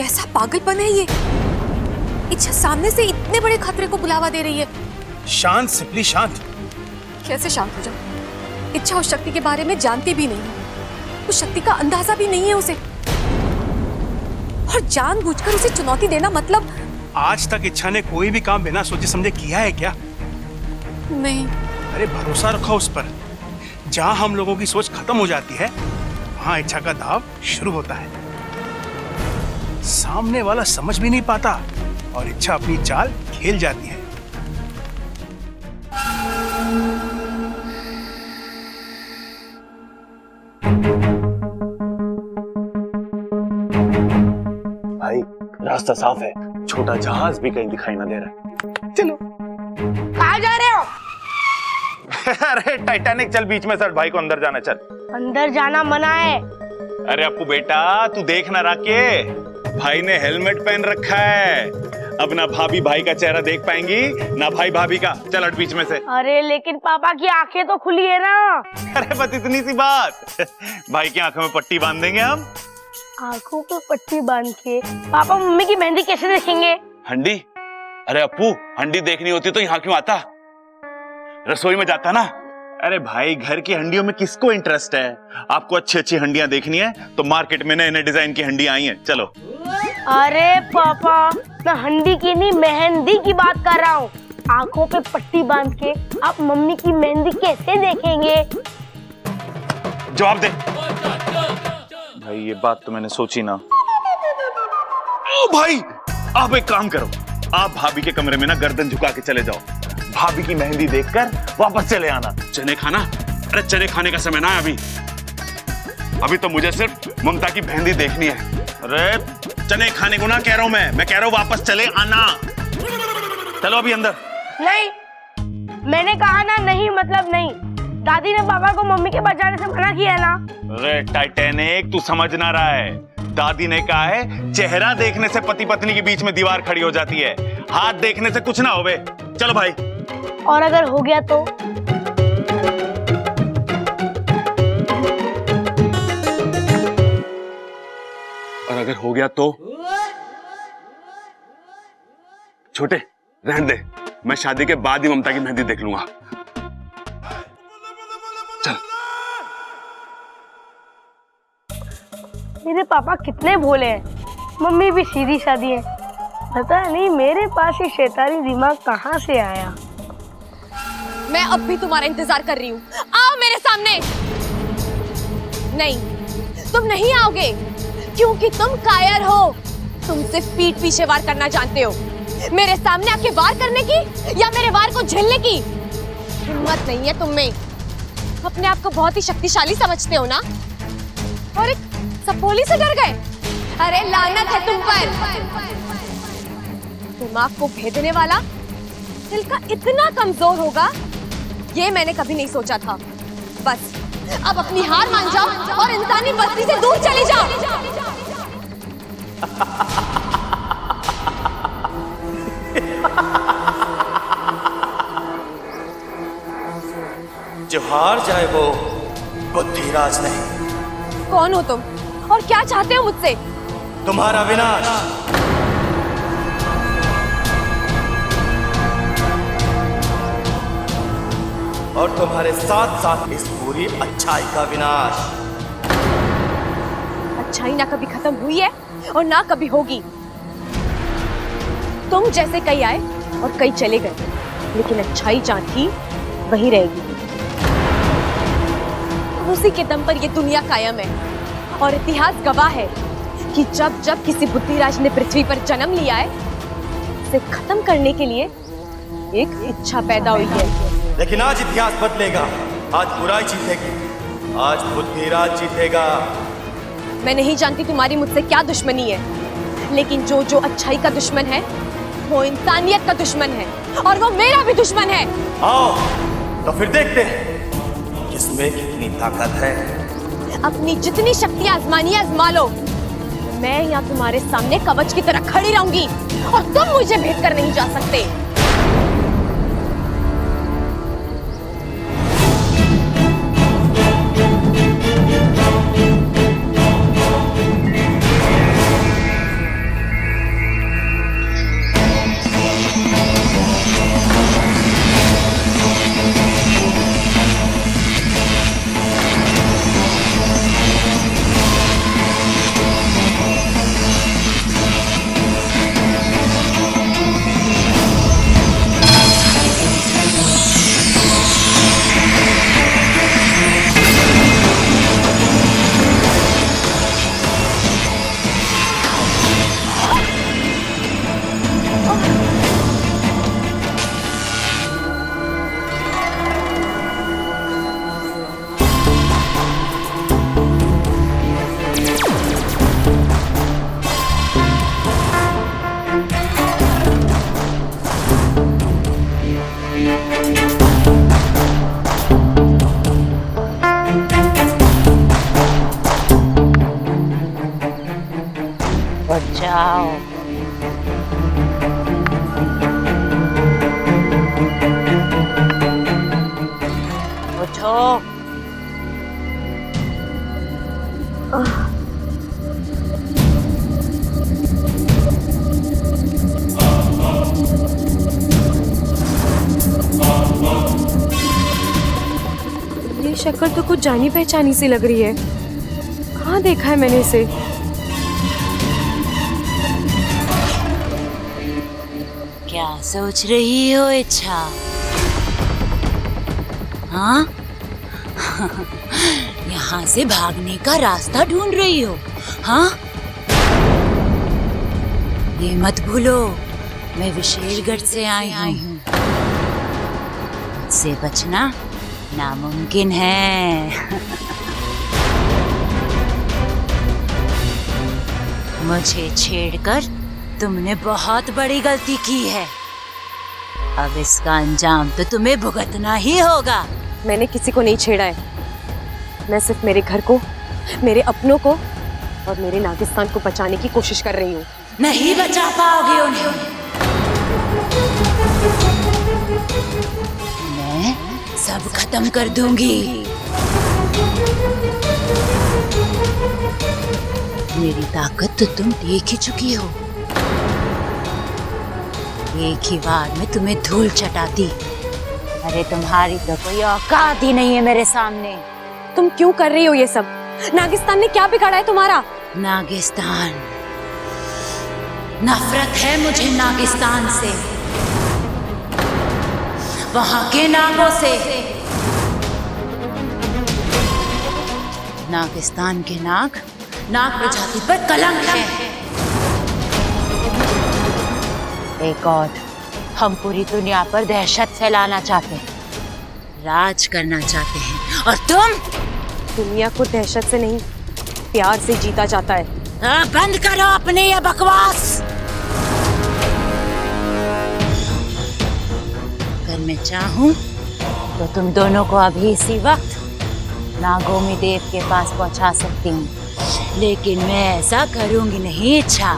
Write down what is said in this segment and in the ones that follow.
कैसा पागलपन है ये। इच्छा सामने से इतने बड़े खतरे को बुलावा दे रही है। शांत सिपली शांत। कैसे शांत हो जाऊं? इच्छा उस शक्ति के बारे में जानती भी नहीं है, उस शक्ति का अंदाजा भी नहीं है उसे, और जानबूझकर उसे चुनौती देना मतलब। आज तक इच्छा ने कोई भी काम बिना सोचे समझे किया है क्या? नहीं। अरे भरोसा रखो उस पर। जहां हम लोगों की सोच खत्म हो जाती है वहां इच्छा का दाव शुरू होता है। सामने वाला समझ भी नहीं पाता और इच्छा अपनी चाल खेल जाती है। भाई रास्ता साफ है, छोटा जहाज भी कहीं दिखाई ना दे रहा है। चलो। कहाँ जा रहे हो? अरे टाइटैनिक चल, बीच में सर भाई को अंदर जाना, चल। अंदर जाना मना है। अरे अपू बेटा तू देख ना राके, भाई ने हेलमेट पहन रखा है। अब ना भाभी भाई का चेहरा देख पाएंगी ना भाई भाभी का। चल हट बीच में से। अरे लेकिन पापा की आंखें तो खुली है ना। अरे बस इतनी सी बात। भाई की आंखों में पट्टी बांध देंगे हम। आंखों पे पट्टी बांध के पापा मम्मी की मेहंदी कैसे देखेंगे? हंडी? अरे अपू हंडी देखनी होती तो यहाँ क्यों आता, रसोई में जाता ना। अरे भाई घर की हंडियों में किसको इंटरेस्ट है? आपको अच्छी अच्छी हंडियां देखनी है तो मार्केट में नए नए डिजाइन की हंडियां आई हैं, चलो। अरे पापा मैं हंडी की नहीं मेहंदी की बात कर रहा हूँ। आंखों पे पट्टी बांध के आप मम्मी की मेहंदी कैसे देखेंगे? जवाब दे भाई। ये बात तो मैंने सोची ना। ओ भाई आप एक काम करो, आप भाभी के कमरे में ना गर्दन झुका के चले जाओ। भाभी की मेहंदी देखकर वापस चले आना। चने खाना? अरे चने खाने का समय ना है अभी तो मुझे सिर्फ ममता की मेहंदी देखनी है। अरे चने खाने को ना कह रहा हूं मैं कह रहा हूं वापस चले आना। चलो अभी अंदर। नहीं, मैंने कहा ना नहीं मतलब नहीं। दादी ने पापा को मम्मी के बचाने से मना किया ना। अरे टाइटैनिक तू समझ ना रहा है, दादी ने कहा है चेहरा देखने से पति पत्नी के बीच में दीवार खड़ी हो जाती है, हाथ देखने से कुछ ना होवे। चलो भाई। और अगर हो गया तो? और अगर हो गया तो? छोटे रहने दे, मैं शादी के बाद ही ममता की मेहंदी देख लूंगा। चल। मेरे पापा कितने भोले हैं, मम्मी भी सीधी सादी है। पता नहीं मेरे पास ये शैतानी दिमाग कहाँ से आया। मैं अब भी तुम्हारा इंतजार कर रही हूँ, आओ मेरे सामने। नहीं, तुम नहीं आओगे क्योंकि तुम कायर हो। तुम सिर्फ पीठ पीछे वार करना जानते हो। मेरे सामने आके वार करने की या मेरे वार को झेलने की हिम्मत नहीं है तुम में। अपने आप को बहुत ही शक्तिशाली समझते हो ना, और एक सपोली से डर गए। अरे लानत है तुम पर। दिमाग को भेदने वाला दिल का इतना कमजोर होगा ये मैंने कभी नहीं सोचा था। बस अब अपनी हार मान जाओ और इंसानी बस्ती से दूर चले जाओ। जो हार जाए वो बुद्धिराज नहीं। कौन हो तुम और क्या चाहते हो मुझसे? तुम्हारा विनाश। और तुम्हारे साथ साथ इस पूरी अच्छाई का विनाश। अच्छाई ना कभी खत्म हुई है और ना कभी होगी। तुम जैसे कई आए और कई चले गए, लेकिन अच्छाई जहाँ थी वही रहेगी। उसी के दम पर ये दुनिया कायम है और इतिहास गवाह है कि जब जब किसी बुद्धिराज ने पृथ्वी पर जन्म लिया है, उसे खत्म करने के लिए एक इच्छा पैदा हुई है। लेकिन आज इतिहास बदलेगा, आज बुराई जीतेगी, आज बुद्धिराज जीतेगा। मैं नहीं जानती तुम्हारी मुझसे क्या दुश्मनी है, लेकिन जो जो अच्छाई का दुश्मन है वो इंसानियत का दुश्मन है, और वो मेरा भी दुश्मन है। आओ तो फिर देखते हैं किसमें कितनी ताकत है। अपनी जितनी शक्ति आजमानी आजमा लो। मैं यहाँ तुम्हारे सामने कवच की तरह खड़ी रहूंगी और तुम मुझे भेद कर नहीं जा सकते। जाओ। उठो। ये शक्ल तो कुछ जानी पहचानी सी लग रही है। कहाँ देखा है मैंने इसे? क्या सोच रही हो इच्छा? हाँ? यहाँ से भागने का रास्ता ढूंढ रही हो? हाँ? ये मत भूलो, मैं विशेलगढ़ से आई हूँ। मुझसे बचना नामुमकिन है। मुझे छेड़कर तुमने बहुत बड़ी गलती की है। अब इसका अंजाम तो तुम्हें भुगतना ही होगा। मैंने किसी को नहीं छेड़ा है। मैं सिर्फ मेरे घर को, मेरे अपनों को और मेरे नागिस्तान को बचाने की कोशिश कर रही हूँ। नहीं बचा पाओगे उन्हें। मैं सब खत्म कर दूंगी। मेरी ताकत तो तुम देख ही चुकी हो। एक ही बार में तुम्हें धूल चटाती। अरे तुम्हारी तो कोई औकात ही नहीं है मेरे सामने। तुम क्यों कर रही हो ये सब? नागिस्तान ने क्या बिगाड़ा है तुम्हारा? नागिस्तान, नफरत है मुझे नागिस्तान से, वहां के नागों से। नागिस्तान के नाग प्रजाति पर कलंक है। एक और, हम पूरी दुनिया पर दहशत फैलाना चाहते हैं, राज करना चाहते हैं, और तुम? दुनिया को दहशत से नहीं, प्यार से जीता जाता है। बंद करो अपने ये बकवास। अगर मैं चाहूं तो तुम दोनों को अभी इसी वक्त नागोमी देव के पास पहुंचा सकती हूँ, लेकिन मैं ऐसा करूंगी नहीं इच्छा।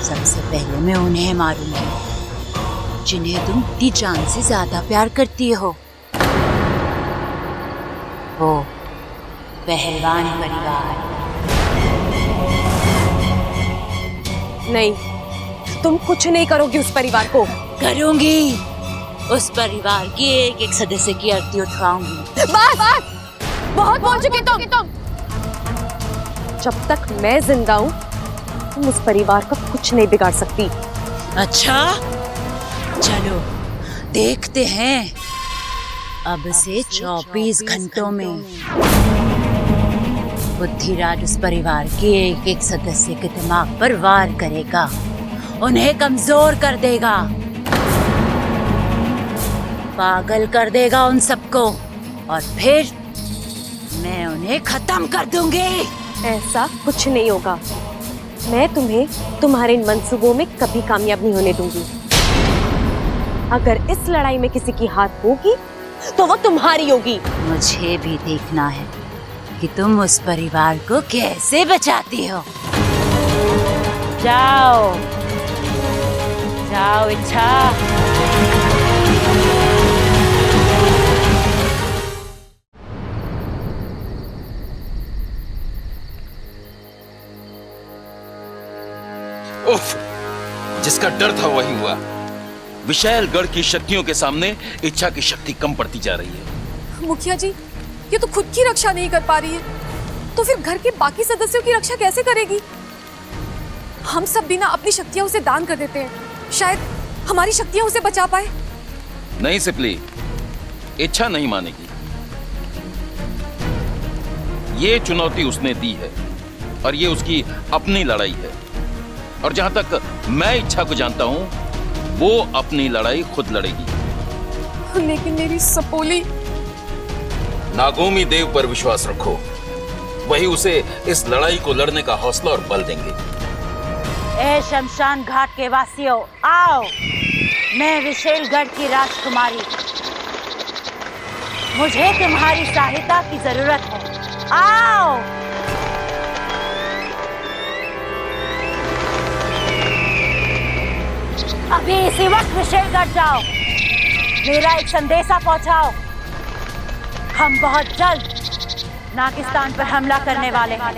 सबसे पहले मैं उन्हें मारूंगी जिन्हें तुम इतनी जान से ज्यादा प्यार करती हो। वो पहलवान परिवार। नहीं, तुम कुछ नहीं करोगी उस परिवार को। करूंगी। उस परिवार की एक एक सदस्य की आरती उठवाऊंगी। बस बहुत बोल चुके तुम। जब तक मैं जिंदा हूँ तुम उस परिवार का कुछ नहीं बिगाड़ सकती। अच्छा, चलो देखते हैं। अब से 24 घंटों में बुद्धिराज उस परिवार के एक एक सदस्य के दिमाग पर वार करेगा, उन्हें कमजोर कर देगा, पागल कर देगा उन सबको, और फिर मैं उन्हें खत्म कर दूंगी। ऐसा कुछ नहीं होगा। मैं तुम्हें तुम्हारे इन मंसूबों में कभी कामयाब नहीं होने दूंगी। अगर इस लड़ाई में किसी की हाथ होगी तो वो तुम्हारी होगी। मुझे भी देखना है कि तुम उस परिवार को कैसे बचाती हो। जाओ जाओ इच्छा। उफ, जिसका डर था वही हुआ। विशालगढ़ की शक्तियों के सामने इच्छा की शक्ति कम पड़ती जा रही है। मुखिया जी, ये तो खुद की रक्षा नहीं कर पा रही है, तो फिर घर के बाकी सदस्यों की रक्षा कैसे करेगी? हम सब बिना अपनी शक्तियां उसे दान कर देते हैं, शायद हमारी शक्तियां उसे बचा पाए। नहीं सिपली, इच्छा नहीं मानेगी। ये चुनौती उसने दी है और ये उसकी अपनी लड़ाई है। और जहां तक मैं इच्छा को जानता हूं, वो अपनी लड़ाई खुद लड़ेगी। लेकिन मेरी सपोली। नागोमी देव पर विश्वास रखो, वही उसे इस लड़ाई को लड़ने का हौसला और बल देंगे। ए शमशान घाट के वासियों, आओ। मैं विशेलगढ़ की राजकुमारी, मुझे तुम्हारी सहायता की जरूरत है। आओ। अभी इसी वक्त विशेलगढ़ जाओ, मेरा एक संदेशा पहुंचाओ। हम बहुत जल्द नागिस्तान पर हमला करने वाले हैं।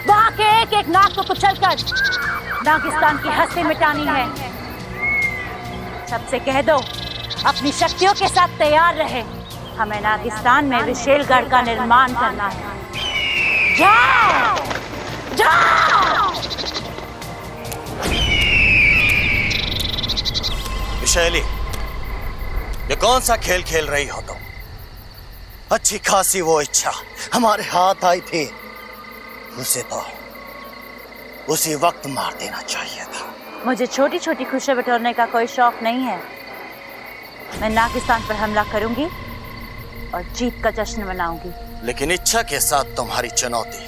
वहां के एक एक नाग को कुचलकर नागिस्तान की हस्ती मिटानी है। सबसे कह दो अपनी शक्तियों के साथ तैयार रहे। हमें नागिस्तान में विशेलगढ़ का निर्माण करना है। जाओ जाओ। विशैली, ये कौन सा खेल खेल रही हो तुम? अच्छी खासी वो इच्छा हमारे हाथ आई थी, उसे तो उसी वक्त मार देना चाहिए था। मुझे छोटी छोटी खुशियां बटोरने का कोई शौक नहीं है। मैं नागिस्तान पर हमला करूंगी और जीत का जश्न मनाऊंगी। लेकिन इच्छा के साथ तुम्हारी चुनौती,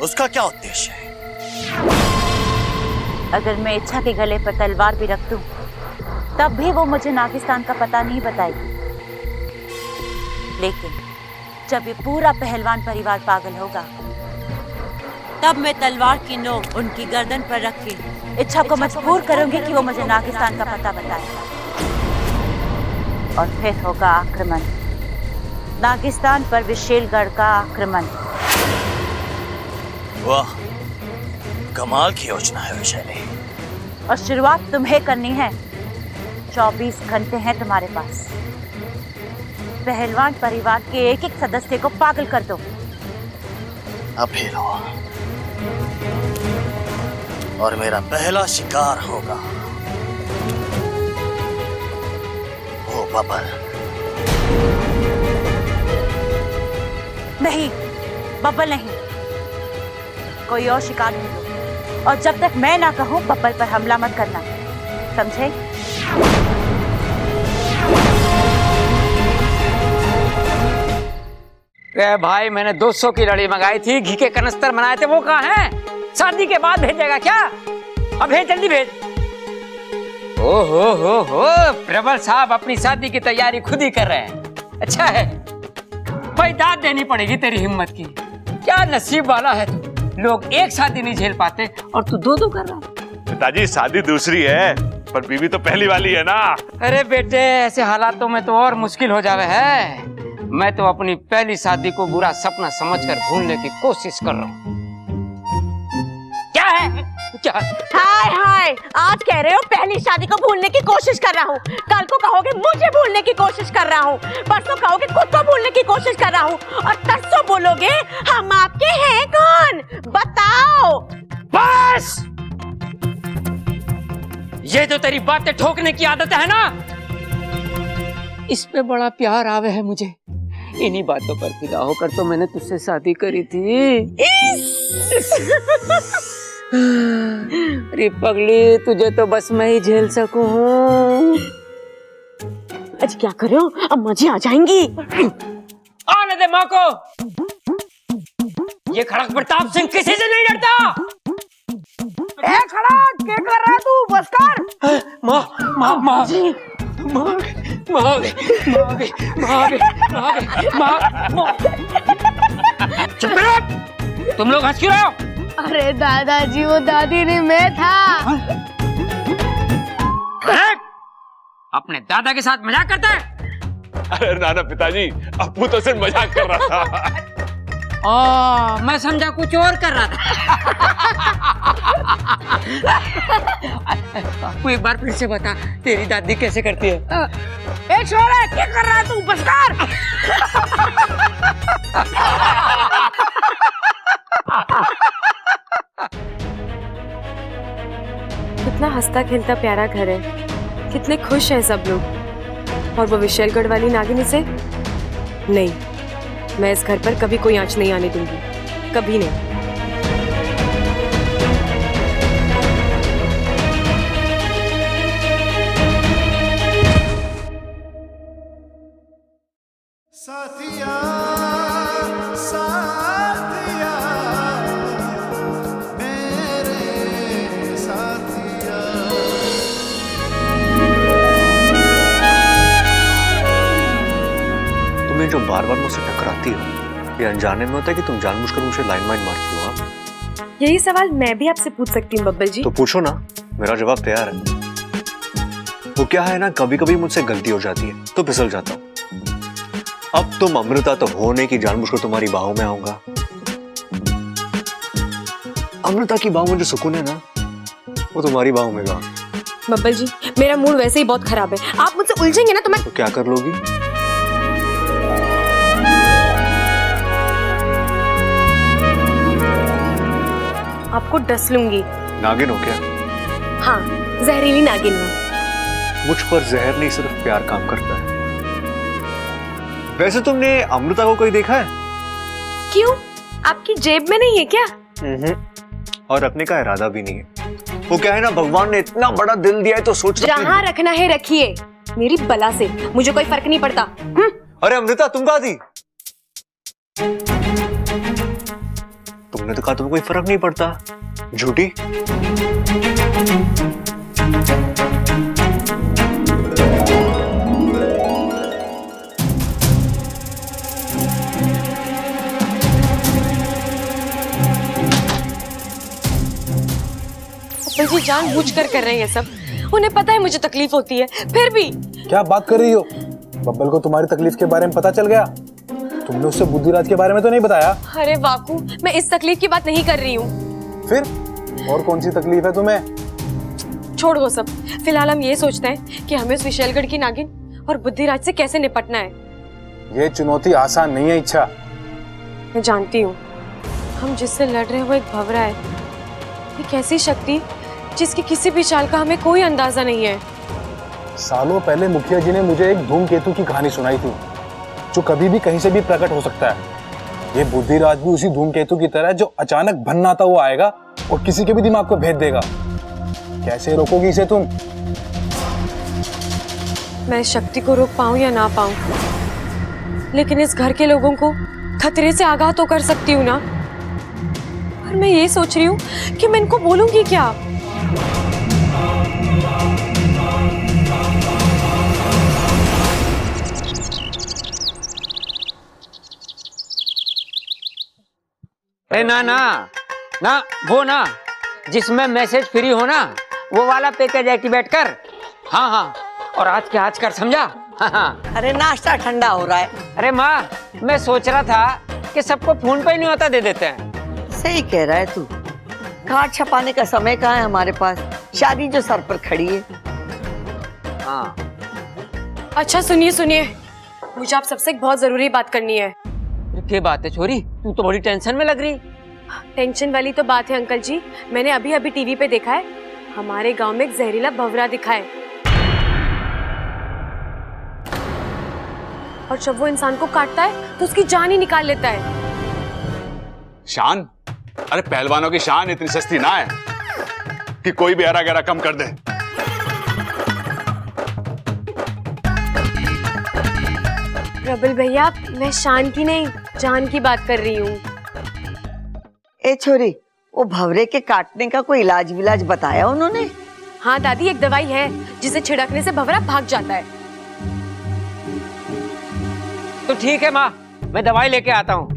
उसका क्या उद्देश्य है? अगर मैं इच्छा के गले पर तलवार भी रख दूं, तब भी वो मुझे नागिस्तान का पता नहीं बताएगी। लेकिन जब ये पूरा पहलवान परिवार पागल होगा, तब मैं तलवार की नोक उनकी गर्दन पर रख के इच्छा को मजबूर करूंगी कि वो मुझे नागिस्तान का पता बताए। और फिर होगा आक्रमण, नागिस्तान पर विशेलगढ़ का आक्रमण। वाह, कमाल की योजना है विशैली। और शुरुआत तुम्हें करनी है। 24 घंटे हैं तुम्हारे पास। पहलवान परिवार के एक एक सदस्य को पागल कर दो। अभी लो, और मेरा पहला शिकार होगा वो बबल। नहीं, बब्बल नहीं, कोई और शिकार ढूंढो। और जब तक मैं ना कहूं, बब्बल पर हमला मत करना, समझे? भाई मैंने 200 की लड़ी मंगाई थी, घी के कनस्तर बनाए थे, वो कहाँ हैं? शादी के बाद भेजेगा क्या? अब भेज, जल्दी भेज। हो प्रबल साहब अपनी शादी की तैयारी खुद ही कर रहे हैं। अच्छा है, भाई दाद देनी पड़ेगी तेरी हिम्मत की। क्या नसीब वाला है तू, लोग एक शादी नहीं झेल पाते और तू दो दो कर रहा है। पिताजी शादी दूसरी है, पर बीवी तो पहली वाली है ना। अरे बेटे, ऐसे हालातों में तो और मुश्किल हो जावे है। मैं तो अपनी पहली शादी को बुरा सपना समझकर भूलने की कोशिश कर रहा हूँ। क्या है? क्या? हाय हाय, आज कह रहे हो पहली शादी को भूलने की कोशिश कर रहा हूँ, कल को कहोगे मुझे भूलने की कोशिश कर रहा हूँ, परसों कहोगे खुद को भूलने की कोशिश कर रहा हूँ, और तरसों बोलोगे हम आपके हैं कौन? बताओ। बस, ये जो तेरी बातें ठोकने की आदत है ना, इस पे बड़ा प्यार आवे है मुझे। इन्हीं बातों पर फिदा होकर तो मैंने तुझसे शादी करी थी। अरे पगली, तुझे तो बस मैं ही झेल सकूं। आज क्या कर रहे हो? अम्मा जी आ जाएंगी। आने दे माँ को। ये खड़क प्रताप सिंह किसी से नहीं डरता। ए खड़क, क्या कर रहा है तू? बस कर। माँ माँ माँ जी, माँ चुप रहो। तुम लोग हंस क्यों रहे हो? अरे दादाजी, वो दादी नहीं, मैं था। अपने दादा के साथ मजाक करता है? अरे नाना पिताजी, अप्पू तो सिर्फ मजाक कर रहा था। मैं समझा कुछ और कर रहा था। तू एक बार फिर से बता, तेरी दादी कैसे करती है? ए छोरा, क्या कर रहा है तू? बस कर। कितना हंसता खेलता प्यारा घर है, कितने खुश हैं सब लोग। और वो विशेलगढ़ वाली नागिनी से नहीं, मैं इस घर पर कभी कोई आंच नहीं आने दूंगी, कभी नहीं। साथिया साथिया मेरे साथिया। तुम्हें जो बार बार मुझसे टकराती हो, ये अनजाने में होता है कि तुम जानबूझकर मुझे लाइन मारती हो? यही सवाल मैं भी आपसे पूछ सकती हूँ बब्बल जी। तो पूछो ना, मेरा जवाब तैयार है। वो क्या है ना, कभी कभी मुझसे गलती हो जाती है तो फिसल जाता हूँ। अब तुम अमृता तो होने की जानबूझकर तुम्हारी बाहों में आऊंगा। अमृता की बाहों में जो सुकून है ना, वो तुम्हारी बाहों में गा। बब्बल जी, मेरा मूड वैसे ही बहुत खराब है, आप मुझसे उलझेंगे ना तो मैं। तो क्या कर लोगी? आपको डस लूंगी। नागिन हो क्या? हाँ, जहरीली नागिन हूँ। मुझ पर जहर नहीं, सिर्फ प्यार काम करता है। वैसे तुमने अमृता को कहीं देखा है? क्यों, आपकी जेब में नहीं है क्या? और रखने का इरादा भी नहीं है। वो क्या है ना, भगवान ने इतना बड़ा दिल दिया है तो सोच जहाँ रखना है रखिए, मेरी बला से मुझे कोई फर्क नहीं पड़ता। अरे अमृता, तुम कहाँ थी? तुमने तो कहा तुम्हें कोई फर्क नहीं पड़ता, झूठी। जी जानबूझकर कर रहे हैं ये सब, उन्हें पता है मुझे तकलीफ होती है, फिर भी। क्या बात कर रही हो? बब्बल को तुम्हारी तकलीफ के बारे में पता चल गया? तुमने उससे बुद्धिराज के बारे में तो नहीं बताया? अरे वाकू, मैं इस तकलीफ की बात नहीं कर रही हूँ। फिर और कौन सी तकलीफ है तुम्हें? छोड़ वो सब, फिलहाल हम ये सोचते हैं कि हमें उस विशेलगढ़ की नागिन और बुद्धिराज से कैसे निपटना है। ये चुनौती आसान नहीं है इच्छा। मैं जानती हूँ, हम जिससे लड़ रहे हैं वो एक भंवरा है, एक ऐसी शक्ति जिसकी किसी भी चाल का हमें कोई अंदाजा नहीं है। सालों पहले मुखिया जी ने मुझे एक धूमकेतु की कहानी सुनाई थी, जो कभी भी कहीं से भी प्रकट हो सकता है। ये बुद्धिराज भी उसी धूमकेतु की तरह, जो अचानक भन्नाता हुआ आएगा और किसी के भी दिमाग को भेद देगा। कैसे रोकोगी इसे तुम? मैं शक्ति को रोक पाऊं या ना पाऊं, लेकिन इस घर के लोगों को खतरे से आगाह तो कर सकती हूँ ना। और मैं ये सोच रही हूँ कि मैं इनको बोलूंगी क्या। ना ना ना, वो ना जिसमें मैसेज फ्री हो ना, वो वाला पैकेज एक्टिवेट कर। हाँ हाँ, और आज के आज कर, समझा? हाँ हाँ। अरे नाश्ता ठंडा हो रहा है। अरे माँ, मैं सोच रहा था कि सबको फोन पे नहीं होता दे देते हैं। सही कह रहा है तू, कार्ड छपाने का समय कहाँ है हमारे पास, शादी जो सर पर खड़ी है। हाँ। अच्छा सुनिए सुनिए, मुझे आप सबसे एक बहुत जरूरी बात करनी है। क्या बात है छोरी, तू तो बड़ी टेंशन में लग रही। टेंशन वाली तो बात है अंकल जी, मैंने अभी अभी टीवी पे देखा है, हमारे गांव में एक जहरीला भंवरा दिखा है, और जब वो इंसान को काटता है तो उसकी जान ही निकाल लेता है। शान? अरे पहलवानों की शान इतनी सस्ती ना है कि कोई भी हरा गहरा कम कर दे। प्रबल भैया, मैं शान की नहीं, जान की बात कर रही हूँ। ए छोरी, वो भंवरे के काटने का कोई इलाज विलाज बताया उन्होंने? हाँ दादी, एक दवाई है जिसे छिड़कने से भंवरा भाग जाता है। तो ठीक है माँ, मैं दवाई लेके आता हूँ।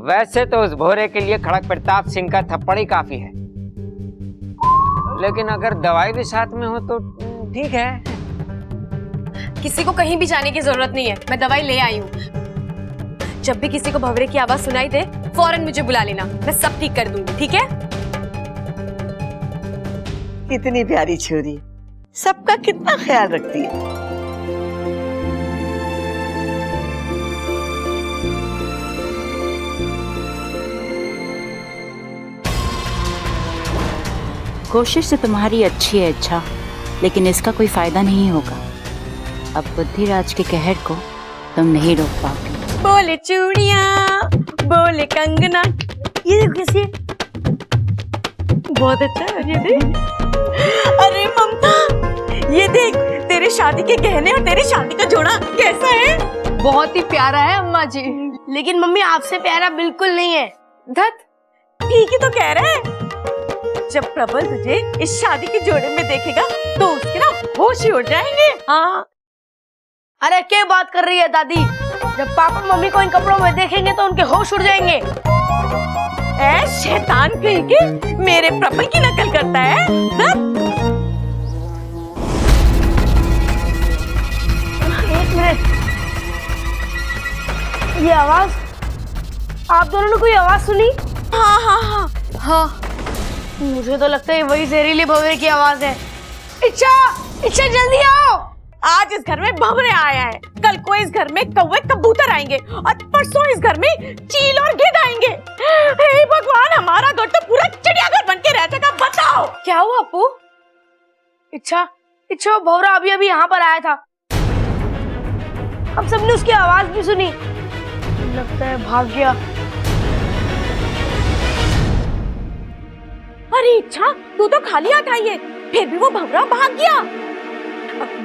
वैसे तो उस भोरे के लिए खड़क प्रताप सिंह का थप्पड़ ही काफी है, लेकिन अगर दवाई भी साथ में हो तो ठीक है। किसी को कहीं भी जाने की जरूरत नहीं है, मैं दवाई ले आई हूँ। जब भी किसी को भंवरे की आवाज सुनाई दे, फौरन मुझे बुला लेना, मैं सब ठीक कर दूंगी, ठीक है? कितनी प्यारी छोरी, सबका कितना ख्याल रखती है। कोशिश तो तुम्हारी अच्छी है अच्छा, लेकिन इसका कोई फायदा नहीं होगा। अब बुद्धिराज के कहर को तुम नहीं रोक पाओगे। बोले चूड़ियां, बोले कंगना, ये देख कैसी, बहुत अच्छा है ये देख। अरे ममता, ये देख तेरे शादी के गहने और तेरी शादी का जोड़ा कैसा है? बहुत ही प्यारा है अम्मा जी। लेकिन मम्मी आपसे प्यारा बिल्कुल नहीं है। धत, ठीक ही तो कह रहे हैं। जब प्रबल तुझे इस शादी के जोड़े में देखेगा तो उसके ना होश ही उड़ जाएंगे। हाँ, अरे क्या बात कर रही है दादी, जब पापा मम्मी को इन कपड़ों में देखेंगे तो उनके होश उड़ जाएंगे। ए शैतान कहीं के, मेरे प्रबल की नकल करता है ना? एक मिनट, ये आवाज, आप दोनों ने कोई आवाज सुनी? हाँ हाँ हाँ हाँ, मुझे तो लगता है वही जहरीले भंवरे की आवाज है। इच्छा, इच्छा जल्दी आओ। आज इस घर में भंवरे आया है, कल को इस घर में कौवे कबूतर आएंगे और परसों इस घर में चील और गिद्ध आएंगे। हे भगवान, हमारा घर तो पूरा चिड़ियाघर बन के रह जाएगा। बताओ क्या हुआ अपू? इच्छा, इच्छा, वो भंवरा अभी अभी यहाँ पर आया था। हम सबने उसकी आवाज भी सुनी, लगता है भाग गया। अरे इच्छा, तू तो खाली हाथ आई है, फिर भी वो भंवरा भाग गया।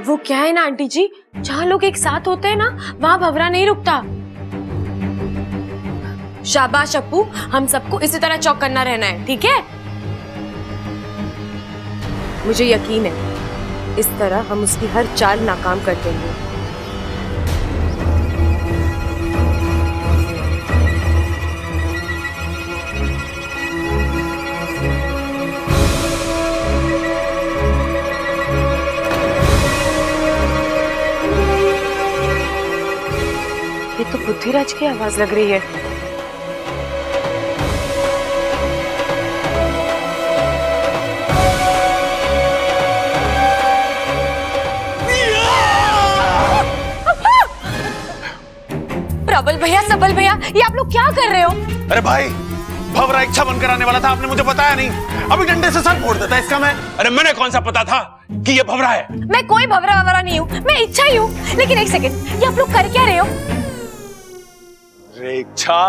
वो क्या है ना आंटी जी, जहाँ लोग एक साथ होते हैं ना, वहाँ भंवरा नहीं रुकता। शाबाश अप्पू, हम सबको इसी तरह चौकन्ना रहना है, ठीक है? मुझे यकीन है इस तरह हम उसकी हर चाल नाकाम कर देंगे। ये तो बुद्धिराज की आवाज लग रही है। प्रबल भैया, सबल भैया, ये आप लोग क्या कर रहे हो? अरे भाई, भंवरा इच्छा बनकर आने वाला था, आपने मुझे बताया नहीं। अभी डंडे से सर फोड़ देता इसका मैं। अरे मैंने कौन सा पता था कि ये भंवरा है? मैं कोई भंवरा ववरा नहीं हूँ, मैं इच्छा ही हूँ। लेकिन एक सेकंड, ये आप लोग कर क्या रहे हो? अरे इच्छा,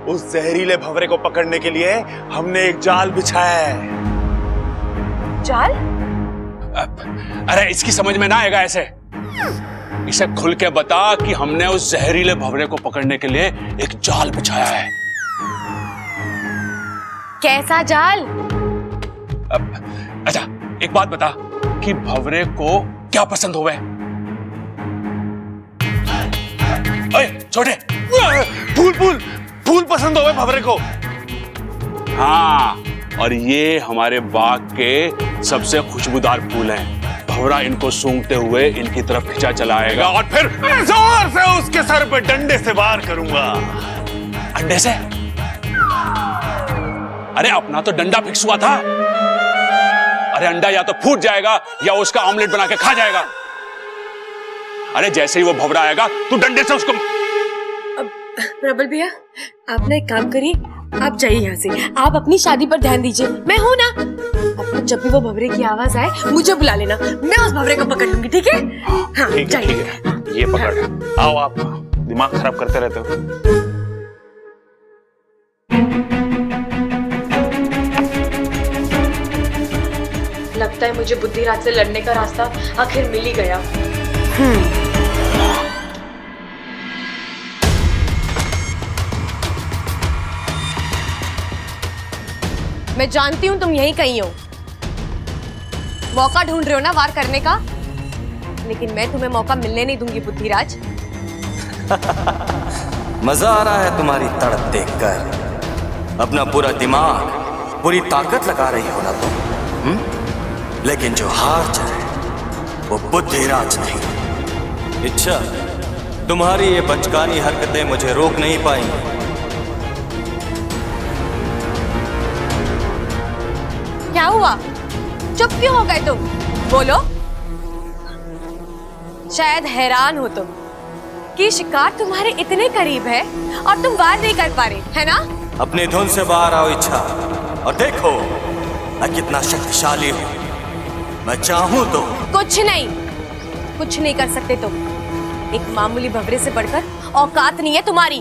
उस जहरीले भंवरे को पकड़ने के लिए हमने एक जाल बिछाया है। जाल? अरे इसकी समझ में ना आएगा ऐसे। इसे खुल के बता कि हमने उस जहरीले भंवरे को पकड़ने के लिए एक जाल बिछाया है। कैसा जाल? अच्छा, एक बात बता कि भंवरे को क्या पसंद होवे? ओए छोटे, फूल फूल फूल पसंद होवे भंवरे को। हाँ, और ये हमारे बाग के सबसे खुशबूदार फूल हैं। भंवरा इनको सूंघते हुए इनकी तरफ खिंचा चला आएगा और फिर जोर से उसके सर पे डंडे से वार करूंगा। अंडे से? अरे अपना तो डंडा फिक्स हुआ था। अरे अंडा या तो फूट जाएगा या उसका ऑमलेट बना के खा जाएगा। अरे जैसे ही वो भंवरा आएगा तू डंडे से उसको। प्रबल भैया, आप ना एक काम करिए, आप जाइए यहाँ से, आप अपनी शादी पर ध्यान दीजिए। मैं हूँ ना, आपको जब भी वो भंवरे की आवाज आए मुझे बुला लेना, मैं उस भंवरे को पकड़ लूंगी, ठीक है? हाँ, जाइए। ये पकड़, आओ। आप दिमाग खराब करते रहते हो। लगता है मुझे बुद्धिराज से लड़ने का रास्ता आखिर मिल ही गया। मैं जानती हूँ तुम यहीं कहीं हो, मौका ढूंढ रहे हो ना वार करने का, लेकिन मैं तुम्हें मौका मिलने नहीं दूंगी बुद्धिराज। मजा आ रहा है तुम्हारी तड़प देखकर। अपना पूरा दिमाग, पूरी ताकत लगा रही हो ना तुम। लेकिन जो हार जाए वो बुद्धिराज नहीं। इच्छा, तुम्हारी ये बचकानी हरकतें मुझे रोक नहीं पाएंगी। क्या हुआ? चुप क्यों हो गए तुम? बोलो। शायद हैरान हो तुम कि शिकार तुम्हारे इतने करीब है और तुम वार नहीं कर पा रहे, है ना? अपनी धुन से बाहर आओ इच्छा, और देखो मैं कितना शक्तिशाली हूँ। मैं चाहूँ तो कुछ नहीं कर सकते तुम। एक मामूली भंवरे से बढ़कर औकात नहीं है तुम्हारी।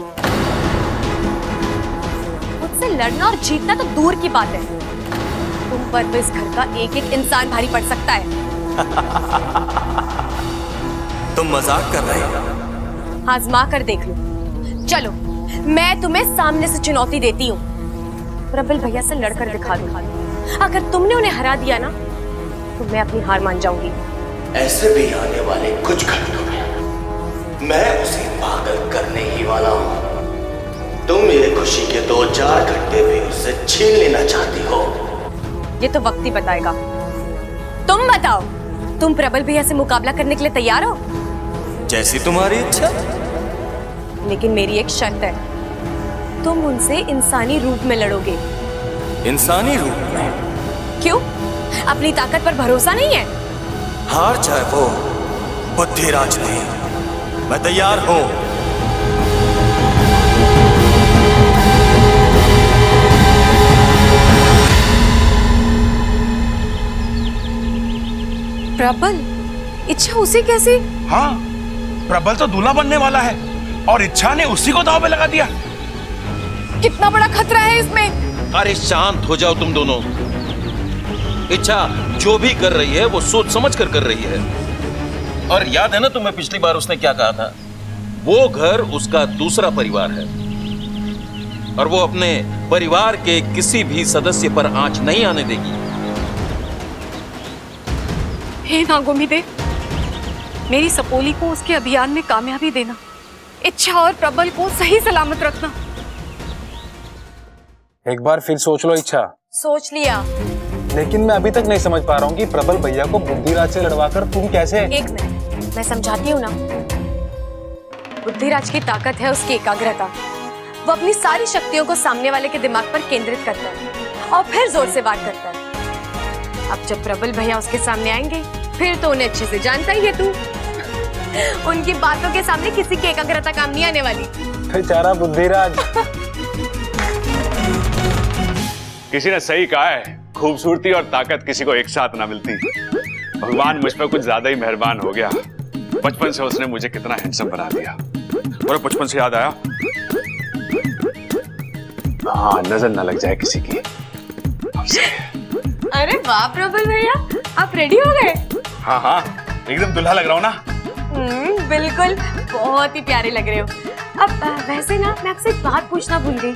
मुझसे लड़ना और जीतना तो दूर की बात है, तुम पर तो इस घर का एक एक इंसान भारी पड़ सकता है। तुम मजाक कर रहे हो? आजमा कर देख लो। चलो, मैं तुम्हें सामने से चुनौती देती हूँ। प्रबल भैया से लड़कर दिखा दो। अगर तुमने उन्हें हरा दिया ना, तो मैं अपनी हार मान जाऊंगी। ऐसे भी आने वाले कुछ घंटों में मैं उसे पागल करने करने ही वाला हूँ। तुम ये खुशी के 2-4 घंटे भी उससे छीन लेना चाहती हो। ये तो वक्त ही बताएगा। तुम बताओ, तुम प्रबल भैया से मुकाबला करने के लिए तैयार हो? जैसी तुम्हारी इच्छा। लेकिन मेरी एक शर्त है, तुम उनसे इंसानी रूप में लड़ोगे। इंसानी रूप में? क्यों? अपनी ताकत पर भरोसा नहीं है? हार चाहे वो बुद्धिराज ने, मैं तैयार हूं। प्रबल, इच्छा उसे कैसे? हाँ, प्रबल तो दूल्हा बनने वाला है और इच्छा ने उसी को दांव पे लगा दिया। कितना बड़ा खतरा है इसमें। अरे शांत हो जाओ तुम दोनों। इच्छा जो भी कर रही है वो सोच समझ कर रही है। और याद है ना तुम्हें पिछली बार उसने क्या कहा था? वो घर उसका दूसरा परिवार है और वो अपने परिवार के किसी भी सदस्य पर आंच नहीं आने देगी। हे नागोमिदे, मेरी सपोली को उसके अभियान में कामयाबी देना, इच्छा और प्रबल को सही सलामत रखना। एक बार फिर सोच लो इच्छा। सोच लिया। लेकिन मैं अभी तक नहीं समझ पा रहा हूँ कि प्रबल भैया को बुद्धिराज से लड़वाकर तुम कैसे। एक मिनट, मैं समझाती हूँ ना। बुद्धिराज की ताकत है उसकी एकाग्रता। वो अपनी सारी शक्तियों को सामने वाले के दिमाग पर केंद्रित करता है और फिर जोर से वार करता है। अब जब प्रबल भैया उसके सामने आएंगे, फिर तो उन्हें अच्छे से जानता ही है तू। उनकी बातों के सामने किसी की एकाग्रता काम नहीं आने वाली। बेचारा बुद्धिराज। किसी ने सही कहा है, खूबसूरती और ताकत किसी को एक साथ ना मिलती। भगवान मुझ पर कुछ ज्यादा ही मेहरबान हो गया। बचपन से उसने मुझे कितना हैंडसम बना दिया। और बचपन से याद आया, हाँ, नजर ना लग जाए किसी की। अरे वाह प्रबल भैया, आप रेडी हो गए? हाँ हाँ, एकदम दुल्हा लग रहा हूँ ना। बिल्कुल, बहुत ही प्यारे लग रहे हो। अब वैसे ना, मैं आपसे एक बात पूछना भूल गई।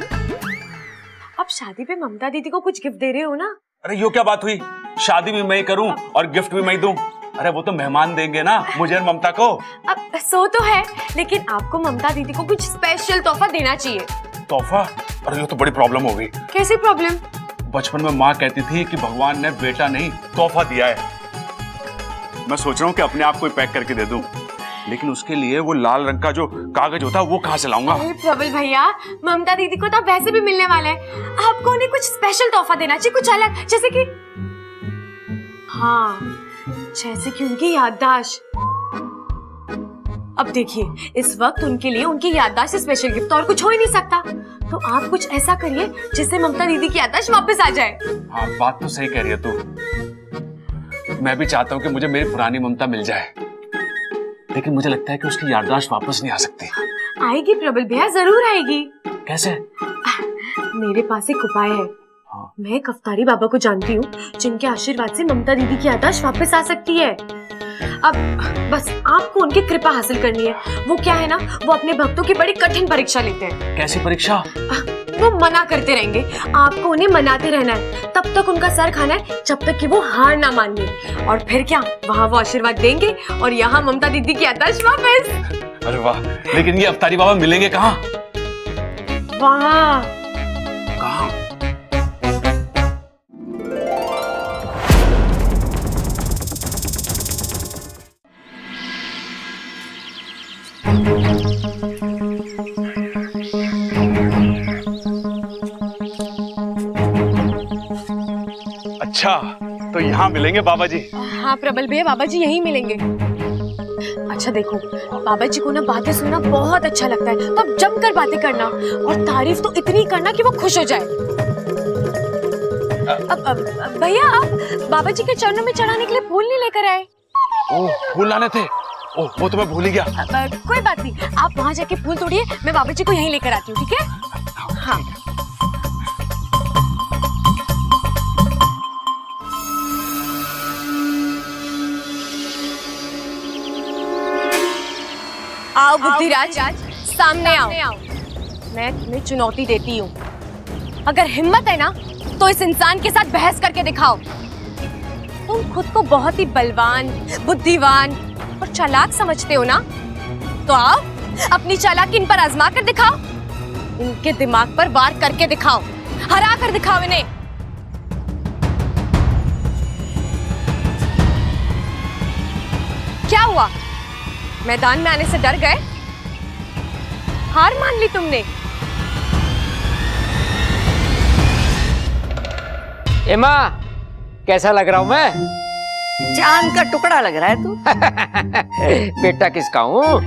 अब शादी पे ममता दीदी को कुछ गिफ्ट दे रहे हो ना? अरे यो क्या बात हुई? शादी भी मैं ही करूं और गिफ्ट भी मैं ही दूं। अरे वो तो मेहमान देंगे ना मुझे और ममता को। अब सो तो है, लेकिन आपको ममता दीदी को कुछ स्पेशल तोहफा देना चाहिए। तोहफा? अरे ये तो बड़ी प्रॉब्लम हो गई। कैसी प्रॉब्लम? बचपन में माँ कहती थी कि भगवान ने बेटा नहीं तोहफा दिया है। मैं सोच रहा हूँ कि अपने आप को पैक करके दे दूं, लेकिन उसके लिए वो लाल रंग का जो कागज होता है वो कहाँ से लाऊंगा? अरे प्रबल भैया, ममता दीदी को तो वैसे भी मिलने वाला है। आपको उन्हें कुछ स्पेशल तोहफा देना चाहिए, कुछ अलग, जैसे कि हाँ, जैसे कि उनकी याददाश्त। अब देखिए, इस वक्त उनके लिए उनकी याददाश्त से स्पेशल गिफ्ट और कुछ हो ही नहीं सकता। तो आप कुछ ऐसा करिए जिससे ममता दीदी की याददाश्त वापस आ जाए। हाँ, बात तो सही कह रही है तू। मैं भी चाहता हूँ कि मुझे मेरी पुरानी ममता मिल जाए, लेकिन मुझे लगता है कि उसकी याददाश्त वापस नहीं आ सकती। आएगी प्रबल भैया, जरूर आएगी। कैसे? मेरे पास एक उपाय है। मैं कफ्तारी बाबा को जानती हूँ, जिनके आशीर्वाद से ममता दीदी की याददाश्त वापस आ सकती है। अब बस आपको उनकी कृपा हासिल करनी है। वो क्या है ना, वो अपने भक्तों की बड़ी कठिन परीक्षा लेते हैं। कैसी परीक्षा? वो मना करते रहेंगे, आपको उन्हें मनाते रहना है, तब तक उनका सर खाना है, जब तक कि वो हार ना मान ले। और फिर क्या, वहाँ वो आशीर्वाद देंगे और यहाँ ममता दीदी की याददाश्त वापस। अरे वाह, लेकिन ये अफ्तारी बाबा मिलेंगे कहाँ? वहाँ। कहाँ? अच्छा, तो यहाँ मिलेंगे बाबा जी? हाँ प्रबल भैया, बाबा जी यहीं मिलेंगे। अच्छा देखो, बाबा जी को ना बातें सुनना बहुत अच्छा लगता है, तो अब जमकर बातें करना और तारीफ तो इतनी करना कि वो खुश हो जाए। अब भैया, आप बाबा जी के चरणों में चढ़ाने के लिए फूल नहीं लेकर आए? ओह, फूल लाने थे? ओह, वो तो मैं भूल ही गया। कोई बात नहीं, आप वहाँ जाके फूल तोड़िए, मैं बाबा जी को यहीं लेकर आती हूँ, ठीक है? हाँ। आओ बुद्धिराज, सामने आओ। मैं तुम्हें चुनौती देती हूँ। अगर हिम्मत है ना, तो इस इंसान के साथ बहस करके दिखाओ। तुम खुद को बहुत ही बलवान, बुद्धिमान और चालाक समझते हो ना? तो आओ, अपनी चालाकी इन पर आजमा कर दिखाओ, इनके दिमाग पर वार करके दिखाओ, हरा कर दिखाओ इन्हें। क्या हुआ, मैदान में आने से डर गए? हार मान ली तुमने? एमा, कैसा लग रहा हूं मैं? चांद का टुकड़ा लग रहा है तू। बेटा किसका हूं?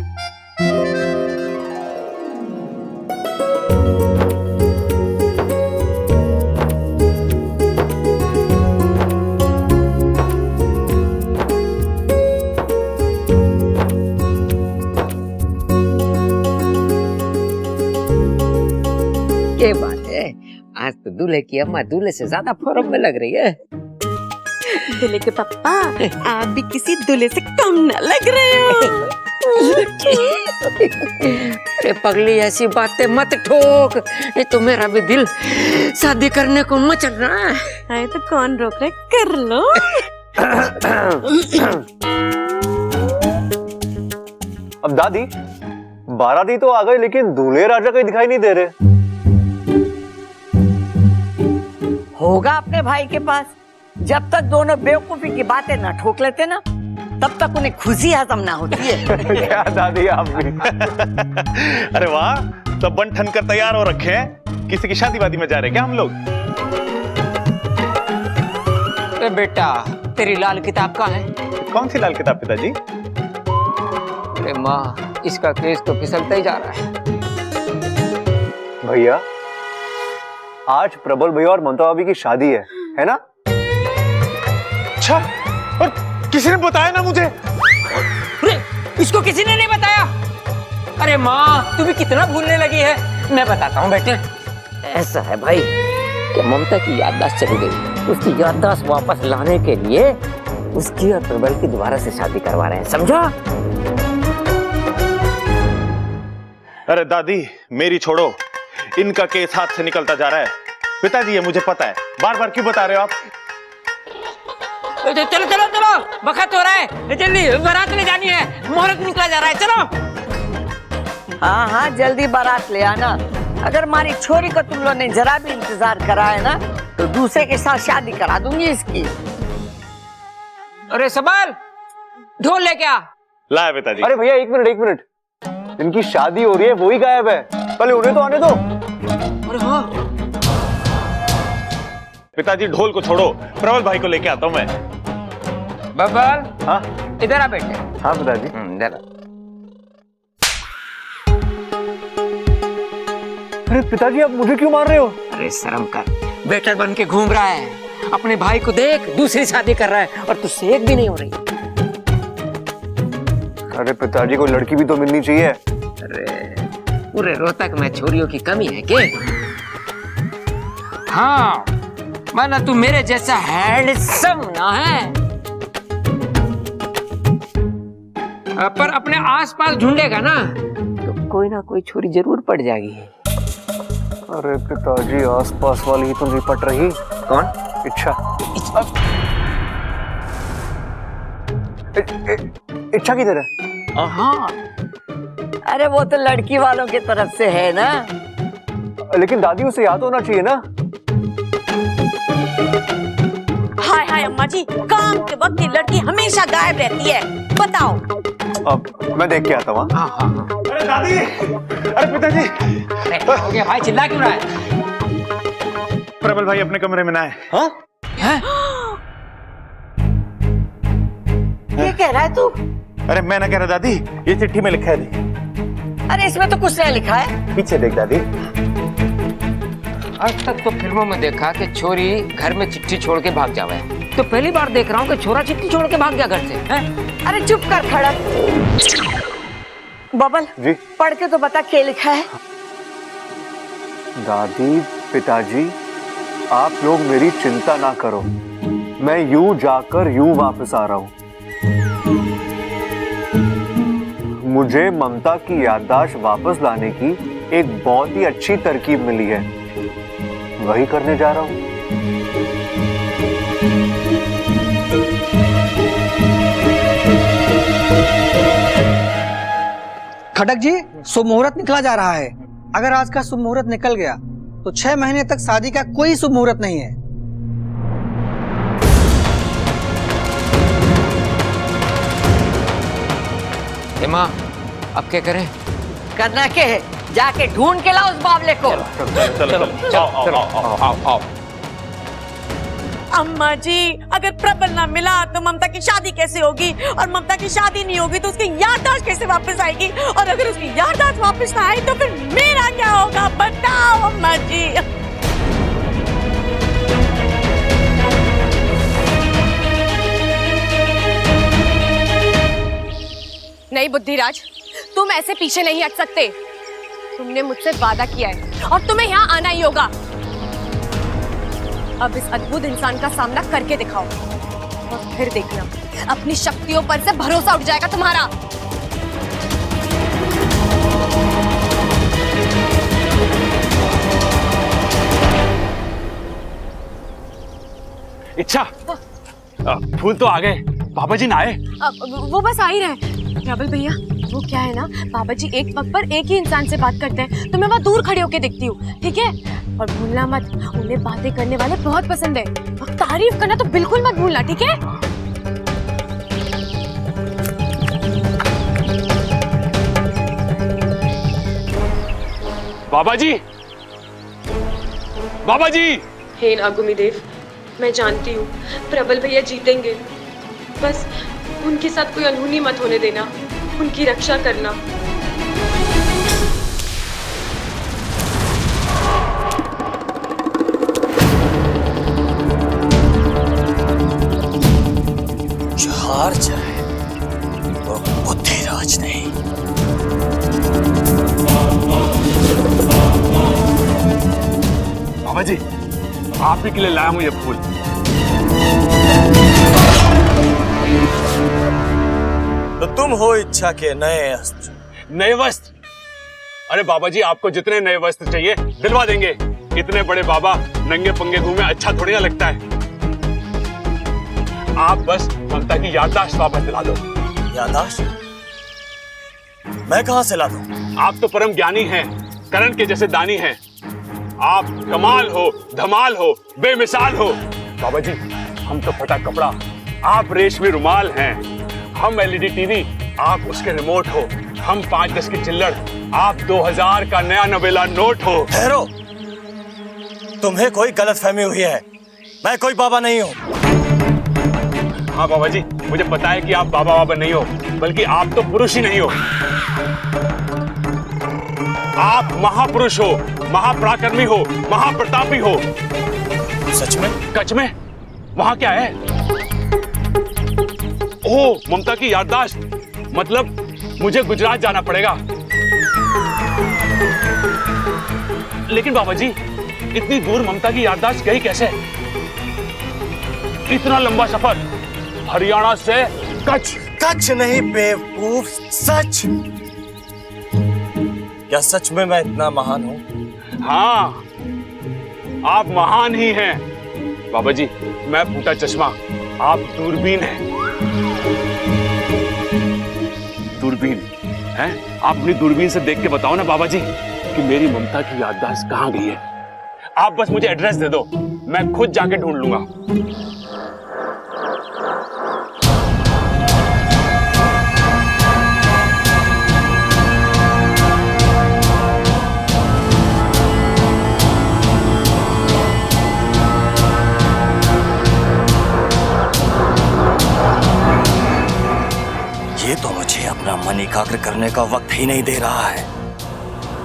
क्या बात है, आज तो दूल्हे की अम्मा दूल्हे से ज्यादा फॉर्म में लग रही है। दूल्हे के पापा, आप भी किसी दूल्हे से कम न लग रहे हो। अरे पगली, ऐसी बातें मत ठोक, ये तो मेरा भी दिल शादी करने को मचल रहा है। अरे तो कौन रोक रहे, कर लो। अब दादी, बाराती तो आ गए लेकिन दूल्हे राजा कहीं दिखाई नहीं दे रहे। होगा अपने भाई के पास। जब तक दोनों बेवकूफी की बातें ना ठोक लेते ना, तब तक उन्हें खुशी हजम ना होती है। क्या दादी आप भी। अरे वाह, तो बन ठन कर तैयार हो रखे हैं। किसी की शादी वादी में जा रहे हैं क्या हम लोग? अरे बेटा, तेरी लाल किताब कहाँ है? कौन सी लाल किताब पिताजी? अरे माँ, इसका केस तो फिसलता ही जा रहा है। भैया, आज प्रबल भैया और ममता भाभी की शादी है ना? अच्छा, और किसी ने बताया ना मुझे? अरे, इसको किसी ने नहीं बताया? अरे माँ, तू भी कितना भूलने लगी है। मैं बताता हूँ बेटे। ऐसा है भाई कि ममता की याददाश्त चली गई। उसकी याददाश्त वापस लाने के लिए उसकी और प्रबल की दोबारा से शादी करवा रहे हैं, समझा? अरे दादी, मेरी छोड़ो, इनका केस हाथ से निकलता जा रहा है। पिताजी, ये मुझे पता है, बार बार क्यों बता रहे हो आप? चलो चलो चलो, वक्त हो रहा है, जल्दी बारात ले जानी है, मुहूर्त निकला जा रहा है, चलो। हाँ हाँ, जल्दी बारात ले आना। अगर हमारी छोरी को तुम लोगों ने जरा भी इंतजार कराया ना, तो दूसरे के साथ शादी करा दूंगी इसकी। अरे सबल, ढोल लेके आ। लाया पिताजी। अरे भैया, एक मिनट, इनकी शादी हो रही है, वो ही गायब है। पहले उन्हें तो आने दो। अरे हाँ पिताजी, ढोल को छोड़ो, प्रबल भाई को लेके आता हूँ मैं। बबल, हाँ इधर आ बेटे। हाँ पिताजी। इधर आ। अरे पिताजी, आप मुझे क्यों मार रहे हो? अरे शर्म कर, बेटर बन के घूम रहा है, अपने भाई को देख, दूसरी शादी कर रहा है, और तुझसे एक भी नहीं हो रही। अरे पिताजी, को लड़की भी तो मिलनी चाहिए। अरे पूरे रोहतक में छोरियों की कमी है क्या? हाँ, माना तू मेरे जैसा हैंडसम ना है, पर अपने आसपास ढूंढेगा ना तो कोई ना कोई छोरी जरूर पड़ जाएगी। अरे पिताजी, आसपास वाली ही तो नहीं पट रही। कौन? इच्छा। इच्छा किधर है? हाँ, अरे वो तो लड़की वालों की तरफ से है ना। लेकिन दादी, उसे याद होना चाहिए ना। हाय हाय अम्मा जी, काम के वक्त ये लड़की हमेशा गायब रहती है, बताओ। अब मैं देख के आता हूँ। हाँ हाँ हाँ। अरे दादी, अरे पिताजी, हो गया भाई, चिल्ला क्यों रहा है? प्रबल भाई अपने कमरे में ना है। हाँ? ये कह रहा है तू? अरे मैं ना कह रहा दादी, ये चिट्ठी में लिखा है, देख। अरे इसमें तो कुछ नहीं लिखा है। पीछे देख दादी। आज तक तो फिल्मों में देखा कि छोरी घर में चिट्ठी छोड़ के भाग जावे, तो पहली बार देख रहा हूँ कि छोरा चिट्ठी छोड़ के भाग गया घर से, हैं? अरे चुप कर खड़क। बबल जी? पढ़ के तो बता क्या लिखा है। दादी, पिताजी, आप लोग मेरी चिंता ना करो, मैं यूं जाकर यूं वापस आ रहा हूं। मुझे ममता की याददाश्त वापस लाने की एक बहुत ही अच्छी तरकीब मिली है, वही करने जा रहा हूं। खटक जी, शुभ मुहूर्त निकला जा रहा है। अगर आज का शुभ मुहूर्त निकल गया तो 6 महीने तक शादी का कोई शुभ मुहूर्त नहीं है। माँ, अब क्या करें? करना क्या है? जाके ढूंढ के लाओ उस बावले को। आओ। अम्मा जी, अगर प्रबल ना मिला तो ममता की शादी कैसे होगी? और ममता की शादी नहीं होगी तो उसकी याददाश्त कैसे वापस आएगी? और अगर उसकी याददाश्त वापस ना आई तो फिर मेरा क्या होगा? बताओ अम्मा जी। नहीं बुद्धिराज, तुम ऐसे पीछे नहीं हट सकते। तुमने मुझसे वादा किया है और तुम्हें यहाँ आना ही होगा। अब इस अद्भुत इंसान का सामना करके दिखाओ और फिर देखना अपनी शक्तियों पर से भरोसा उठ जाएगा तुम्हारा। इच्छा, फूल तो आ गए, बाबा जी ना आए? वो बस आ ही रहे। प्रबल भैया, वो क्या है ना, बाबा जी एक वक्त पर एक ही इंसान से बात करते हैं, तो मैं वहाँ दूर खड़े होके दिखती हूँ, ठीक है? और भूलना मत, उन्हें बातें करने वाले बहुत पसंद है। और तारीफ करना तो बिल्कुल मत भूलना, ठीक है? बाबा जी, बाबा जी। हे नागुमी देव, मैं जानती हूँ प्रबल भैया जीतेंगे, बस उनके साथ कोई अनहोनी मत होने देना, उनकी रक्षा करना। जो हार जाए वो बुद्धिराज नहीं। बाबा जी, आप ही के लिए लाया हूं ये फूल। तो तुम हो इच्छा के नए अस्त्र। नए वस्त्र? अरे बाबा जी, आपको जितने नए वस्त्र चाहिए दिलवा देंगे। इतने बड़े बाबा नंगे पंगे घूमे अच्छा थोड़ी ना लगता है। आप बस ममता की याददाश्त वापस दिला दो। याददाश्त? मैं कहां से ला दूं? आप तो परम ज्ञानी हैं, करण के जैसे दानी हैं। आप कमाल हो, धमाल हो, बेमिसाल हो। बाबा जी, हम तो फटा कपड़ा, आप रेशमी रुमाल हैं। हम एलईडी टीवी, आप उसके रिमोट हो। हम 5-10 की चिल्लड़, आप 2000 का नया नवेला नोट हो। ठहरो, तुम्हें कोई गलतफहमी हुई है। मैं कोई बाबा नहीं हूँ। हाँ बाबा जी, मुझे पता है कि आप बाबा नहीं हो, बल्कि आप तो पुरुष ही नहीं हो। आप महापुरुष हो, महापराक्रमी हो, महाप्रतापी हो। सच में? सच में? वहां क्या है? ओह, ममता की याददाश्त। मतलब मुझे गुजरात जाना पड़ेगा। लेकिन बाबा जी, इतनी दूर ममता की याददाश्त गई कैसे? इतना लंबा सफर हरियाणा से कच्छ। कच्छ नहीं बेवकूफ, सच। क्या सच में मैं इतना महान हूं? हाँ, आप महान ही हैं। बाबा जी, मैं फूटा चश्मा, आप दूरबीन हैं। दूरबीन हैं? आप अपनी दूरबीन से देख के बताओ ना बाबा जी कि मेरी ममता की याददाश्त कहाँ गई है। आप बस मुझे एड्रेस दे दो, मैं खुद जाके ढूंढ लूंगा। ये तो मुझे अपना मन एकाग्र करने का वक्त ही नहीं दे रहा है,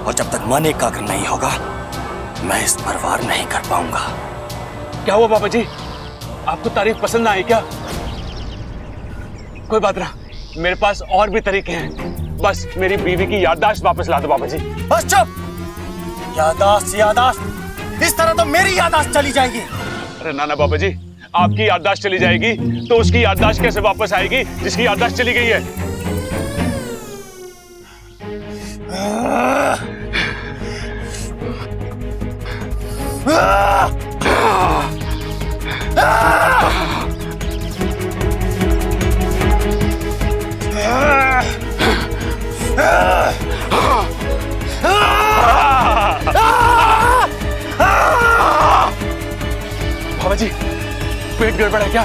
और जब तक मन एकाग्र नहीं होगा मैं इस पर वार नहीं कर पाऊंगा। क्या हुआ बाबा जी, आपको तारीफ पसंद आई क्या? कोई बात ना, मेरे पास और भी तरीके हैं। बस मेरी बीवी की याददाश्त वापस ला दो बाबा जी। बस चुप। याददाश्त याददाश्त, इस तरह तो मेरी याददाश्त चली जाएगी। अरे ना ना बाबा जी, आपकी याददाश्त चली जाएगी तो उसकी याददाश्त कैसे वापस आएगी जिसकी याददाश्त चली गई है? कुछ गड़बड़ है क्या?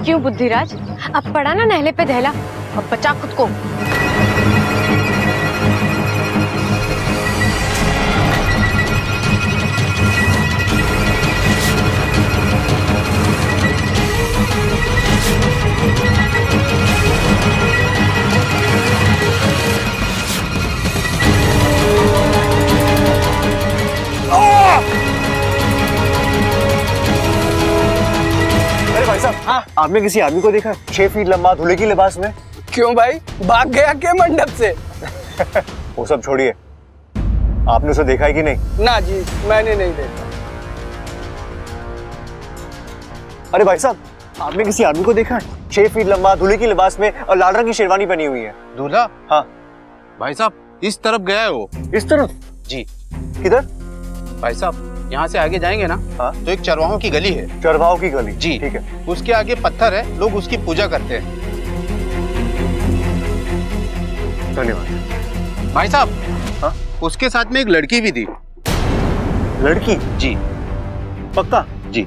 क्यों बुद्धिराज, अब पड़ा ना नहले पे दहला, अब बचा खुद को। अरे भाई साहब, हाँ आपने किसी आदमी को देखा 6 फीट लंबा धुले की लिबास में? क्यों भाई, भाग गया क्या मंडप से? वो सब छोड़िए, आपने उसे देखा है कि नहीं? ना जी, मैंने नहीं देखा। अरे भाई साहब, आपने किसी आदमी को देखा है 6 फीट लंबा धुले की लिबास में और लाल रंग की शेरवानी पहनी हुई है? दूल्हा? हाँ भाई साहब, इस तरफ गया है वो। इस तरफ? जी। किधर? भाई साहब, यहाँ से आगे जाएंगे ना, हाँ? तो एक चरवाहों की गली है। चरवाहों की गली? जी ठीक है। उसके आगे पत्थर है, लोग उसकी पूजा करते हैं। धन्यवाद। भाई साहब, हाँ? उसके साथ में एक लड़की भी थी। लड़की? जी। पक्का? जी।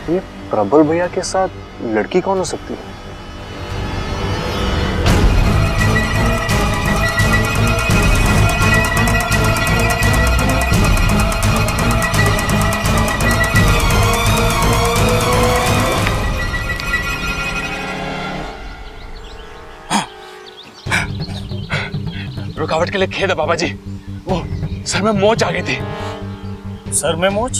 ये प्रबल भैया के साथ लड़की कौन हो सकती है? रुकावट के लिए खेद है बाबा जी, वो सर में मोच आ गई थी। सर में मोच?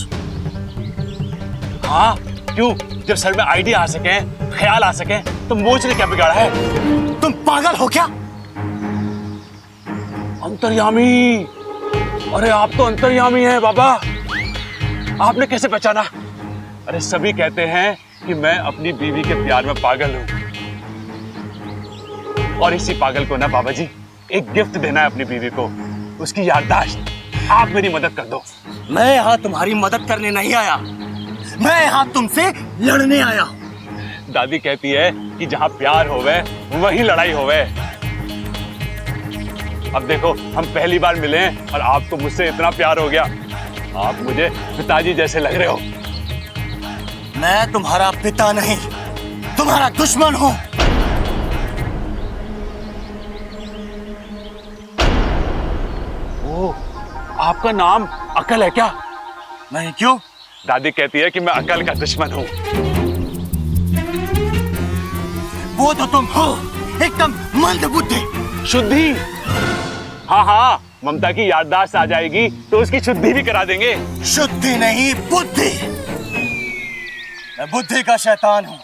हाँ, क्यों? जब सर में आइडिया आ सके, ख्याल आ सके, तो मोच ने क्या बिगाड़ा है? तुम पागल हो क्या? अंतर्यामी! अरे आप तो अंतर्यामी हैं बाबा, आपने कैसे पहचाना? अरे सभी कहते हैं कि मैं अपनी बीवी के प्यार में पागल हूँ, और इसी पागल को ना बाबा जी एक गिफ्ट देना है अपनी बीवी को, उसकी याददाश्त। आप मेरी मदद कर दो। मैं यहाँ तुम्हारी मदद करने नहीं आया, मैं यहाँ तुमसे लड़ने आया हूँ। दादी कहती है कि जहाँ प्यार होवे वहीं लड़ाई होवे। अब देखो, हम पहली बार मिले हैं और आपको मुझसे इतना प्यार हो गया। आप मुझे पिताजी जैसे लग रहे हो। मैं तुम्हारा पिता नहीं, तुम्हारा दुश्मन हूँ। आपका नाम अकल है क्या? नहीं, क्यों? दादी कहती है कि मैं अकल का दुश्मन हूँ। वो तो तुम हो, एकदम मंदबुद्धि। शुद्धि? हाँ हाँ, ममता की याददाश्त आ जाएगी तो उसकी शुद्धि भी करा देंगे। शुद्धि नहीं, बुद्धि। मैं बुद्धि का शैतान हूँ,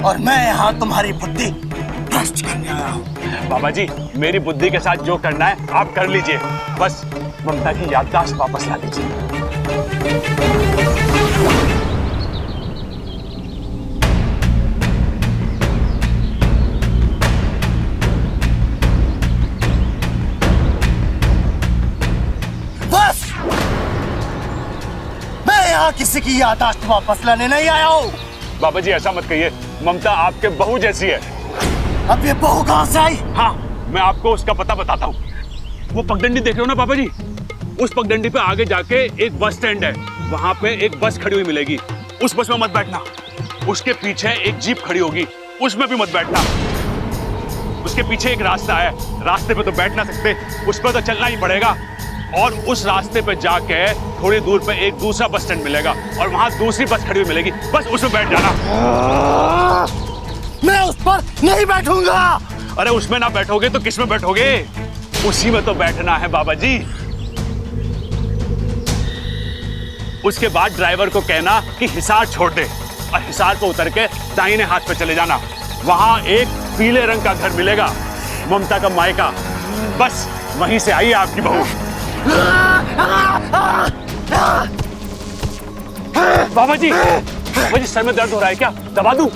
और मैं यहाँ तुम्हारी बुद्धि भ्रष्ट करने आया हूँ। बाबा जी, मेरी बुद्धि के साथ जो करना है आप कर लीजिए, बस ममता की याददाश्त वापस ला दीजिए। बस, मैं यहाँ किसी की याददाश्त वापस लाने नहीं आया हूँ। बाबा जी ऐसा मत कहिए, ममता आपके बहू जैसी है। अब ये बहू कहाँ से आई? हाँ, मैं आपको उसका पता बताता हूँ। वो पगडंडी देख रहे हो ना बाबा जी, उस पगडंडी पे आगे जाके एक बस स्टैंड है, वहां पे एक बस खड़ी हुई मिलेगी। उस बस में मत बैठना। उसके पीछे एक जीप खड़ी होगी, उसमें भी मत बैठना। उसके पीछे एक रास्ता है, रास्ते पे तो बैठ ना सकते, उस पर तो चलना ही पड़ेगा। और उस रास्ते पे जाके थोड़ी दूर पे एक दूसरा बस स्टैंड मिलेगा, और वहां दूसरी बस खड़ी हुई मिलेगी, बस उसमें बैठ जाना। मैं उस पर नहीं बैठूंगा। अरे उसमें ना बैठोगे तो किस में बैठोगे? उसी में तो बैठना है बाबा जी। उसके बाद ड्राइवर को कहना कि हिसार छोड़ दे, और हिसार पे उतर के दाहिने हाथ पे चले जाना। वहां एक पीले रंग का घर मिलेगा, ममता का मायका। बस वहीं से आई है आपकी बहू। बाबा जी सर में दर्द हो रहा है क्या? दबा दूं?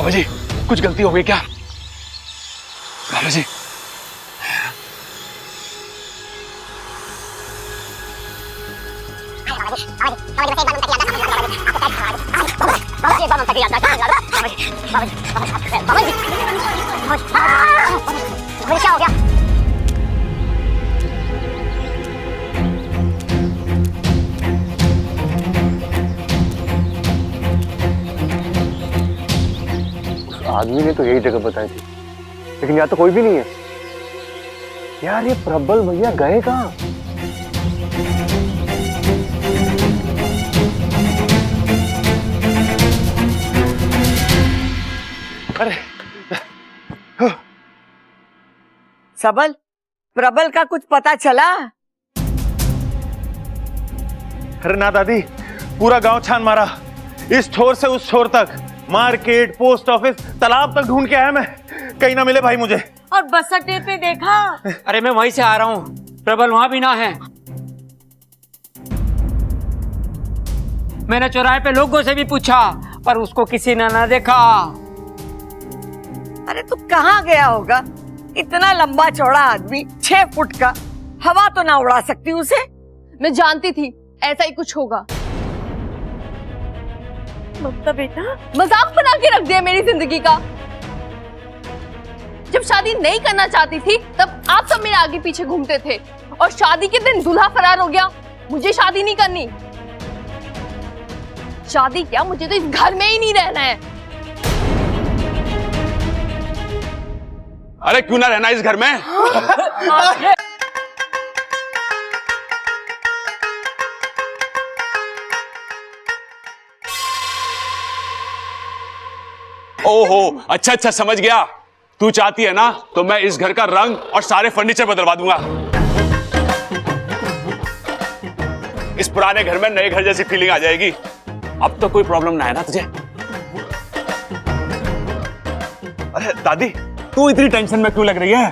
बाबा जी कुछ गलती हो गई क्या? बाबा जी क्या हो गया? आदमी ने तो यही जगह बताई थी, लेकिन यहाँ तो कोई भी नहीं है। यार ये प्रबल भैया गए कहाँ? अरे सबल, प्रबल का कुछ पता चला? अरे ना दादी, पूरा गांव छान मारा, इस छोर से उस छोर तक, मार्केट, पोस्ट ऑफिस, तालाब तक ढूंढ के आया मैं, कहीं ना मिले भाई मुझे। और बस अड्डे पे देखा? अरे मैं वहीं से आ रहा हूँ, प्रबल वहां भी ना है। मैंने चौराहे पे लोगों से भी पूछा पर उसको किसी ने ना देखा। अरे तू कहाँ गया होगा? इतना लंबा चौड़ा आदमी, 6 फुट का, हवा तो ना उड़ा सकती उसे? मैं जानती थी ऐसा ही कुछ होगा। ममता बेटा, मजाक बना के रख दिया मेरी जिंदगी का। जब शादी नहीं करना चाहती थी तब आप सब मेरे आगे पीछे घूमते थे, और शादी के दिन दूल्हा फरार हो गया। मुझे शादी नहीं करनी। शादी क्या, मुझे तो इस घर में ही नहीं रहना है। अरे क्यों ना रहना इस घर में? ओहो, अच्छा अच्छा समझ गया। तू चाहती है ना तो मैं इस घर का रंग और सारे फर्नीचर बदलवा दूंगा। इस पुराने घर में नए घर जैसी फीलिंग आ जाएगी। अब तो कोई प्रॉब्लम ना है ना तुझे? अरे दादी, तू इतनी टेंशन में क्यों लग रही है?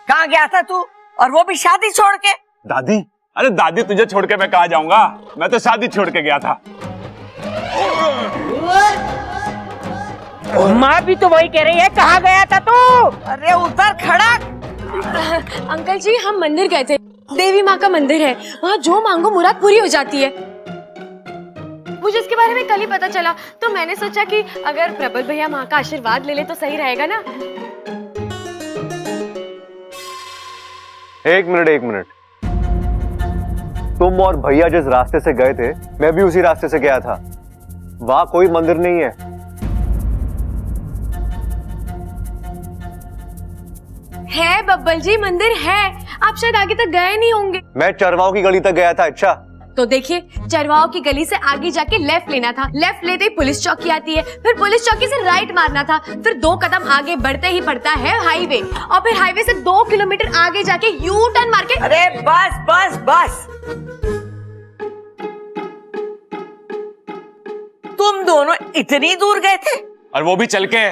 कहाँ गया था तू, और वो भी शादी छोड़ के? दादी, अरे दादी तुझे छोड़ के मैं कहाँ जाऊंगा? मैं तो शादी छोड़ के गया था। माँ भी तो वही कह रही है, कहाँ गया था तू? अरे उधर खड़ा। अंकल जी, हम मंदिर गए थे, देवी माँ का मंदिर है, वहाँ जो मांगो मुराद पूरी हो जाती है। मुझे इसके बारे में कल ही पता चला, तो मैंने सोचा कि अगर प्रबल भैया माँ का आशीर्वाद ले ले तो सही रहेगा ना। एक मिनट, तुम और भैया जिस रास्ते से गए थे, मैं भी उसी रास्ते से गया था। वहां कोई मंदिर नहीं है। है बब्बल जी, मंदिर है, आप शायद आगे तक गए नहीं होंगे। मैं चरवाओं की गली तक गया था। अच्छा तो देखिए, चरवाओं की गली से आगे जाके लेफ्ट लेना था, लेफ्ट लेते ही पुलिस चौकी आती है, फिर पुलिस चौकी से राइट मारना था, फिर 2 कदम आगे बढ़ते ही पड़ता है हाईवे, और फिर हाईवे से 2 किलोमीटर आगे जाके यू टर्न मार के। अरे बस बस बस, तुम दोनों इतनी दूर गए थे? और वो भी चल के।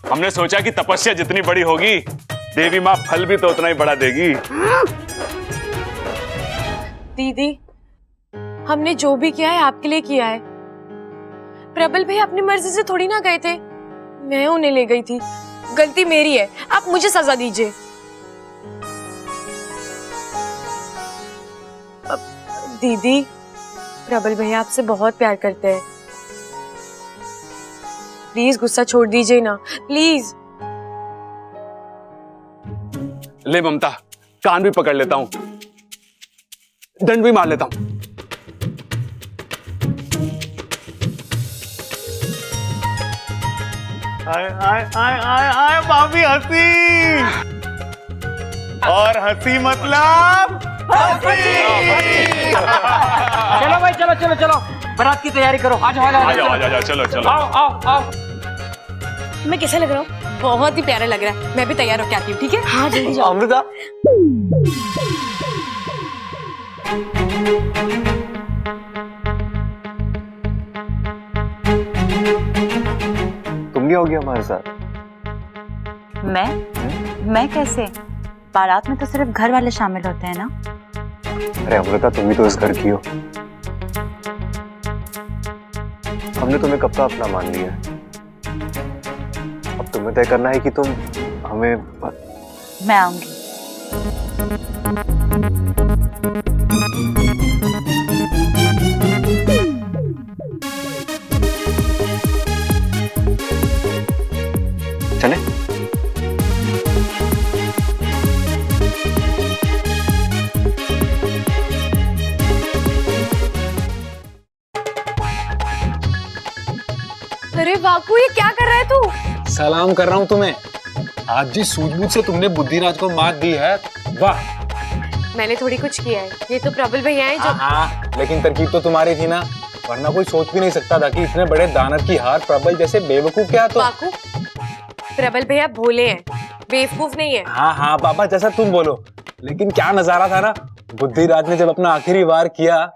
हमने सोचा कि तपस्या जितनी बड़ी होगी, देवी माँ फल भी तो उतना ही बड़ा देगी। दीदी, हमने जो भी किया है आपके लिए किया है। प्रबल भाई अपनी मर्जी से थोड़ी ना गए थे, मैं उन्हें ले गई थी। गलती मेरी है, आप मुझे सजा दीजिए। दीदी, प्रबल भैया आपसे बहुत प्यार करते हैं, प्लीज गुस्सा छोड़ दीजिए ना, प्लीज। ले ममता, कान भी पकड़ लेता हूं, दंड भी मार लेता हूं। आए आए आए आए आए भाभी हंसी, और हंसी मतलब हंसी। चलो भाई, चलो चलो चलो, बारात की तैयारी करो। आ जाओ आ जाओ, चलो चलो, आओ आओ आओ। मैं कैसा लग रहा हूँ? बहुत ही प्यारा लग रहा है। मैं भी तैयार होके आती हूँ, ठीक है? हाँ जल्दी जाओ। अमृता, तुम नहीं होगी हमारे साथ? मैं कैसे? बारात में तो सिर्फ घर वाले शामिल होते हैं ना। अरे अमृता, तुम भी तो इस घर की हो। हमने तुम्हें कब का अपना मान लिया है। तुम्हें तय करना है कि तुम हमें। मैं आऊंगी। चले? अरे बाकू, ये क्या कर रहा है तू? सलाम कर रहा हूँ तुम्हें। आज जिस सूझबूझ से तुमने बुद्धिराज को मात दी है, वाह। मैंने थोड़ी कुछ किया है, ये तो प्रबल भैया हैं जो। हाँ, लेकिन तरकीब तो तुम्हारी थी ना, वरना कोई सोच भी नहीं सकता था कि इतने बड़े दानव की हार प्रबल जैसे बेवकूफ क्या तो। बाकू, प्रबल भैया भोले हैं, बेवकूफ नहीं है। हाँ हाँ बाबा, जैसा तुम बोलो, लेकिन क्या नजारा था ना बुद्धिराज ने जब अपना आखिरी वार किया।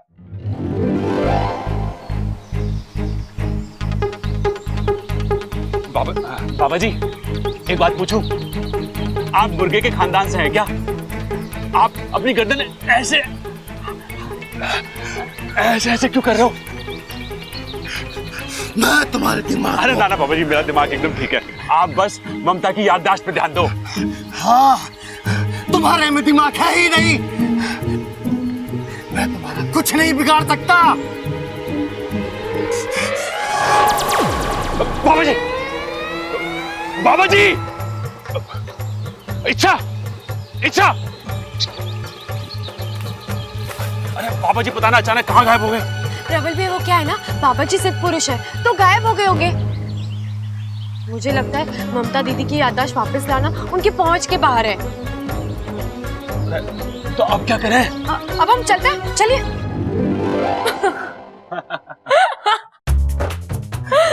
बाबा जी, एक बात पूछूं? आप मुर्गे के खानदान से हैं क्या? आप अपनी गर्दन ऐसे ऐसे ऐसे क्यों कर रहे हो? मैं तुम्हारे दिमाग। अरे ना बाबा जी, मेरा दिमाग एकदम ठीक है। आप बस ममता की याददाश्त पे ध्यान दो। हाँ, तुम्हारे में दिमाग है ही नहीं। मैं तुम्हारा कुछ नहीं बिगाड़ सकता। बाबा जी, बाबा जी, इच्छा, इच्छा। अरे बाबा जी, पता ना अचानक कहाँ गायब हो गए। प्रबल भैया, वो क्या है ना, बाबा जी सिद्ध पुरुष है तो गायब हो गए होंगे। मुझे लगता है ममता दीदी की याददाश्त वापस लाना उनकी पहुंच के बाहर है। तो अब क्या करें? अब हम चलते हैं, चलिए।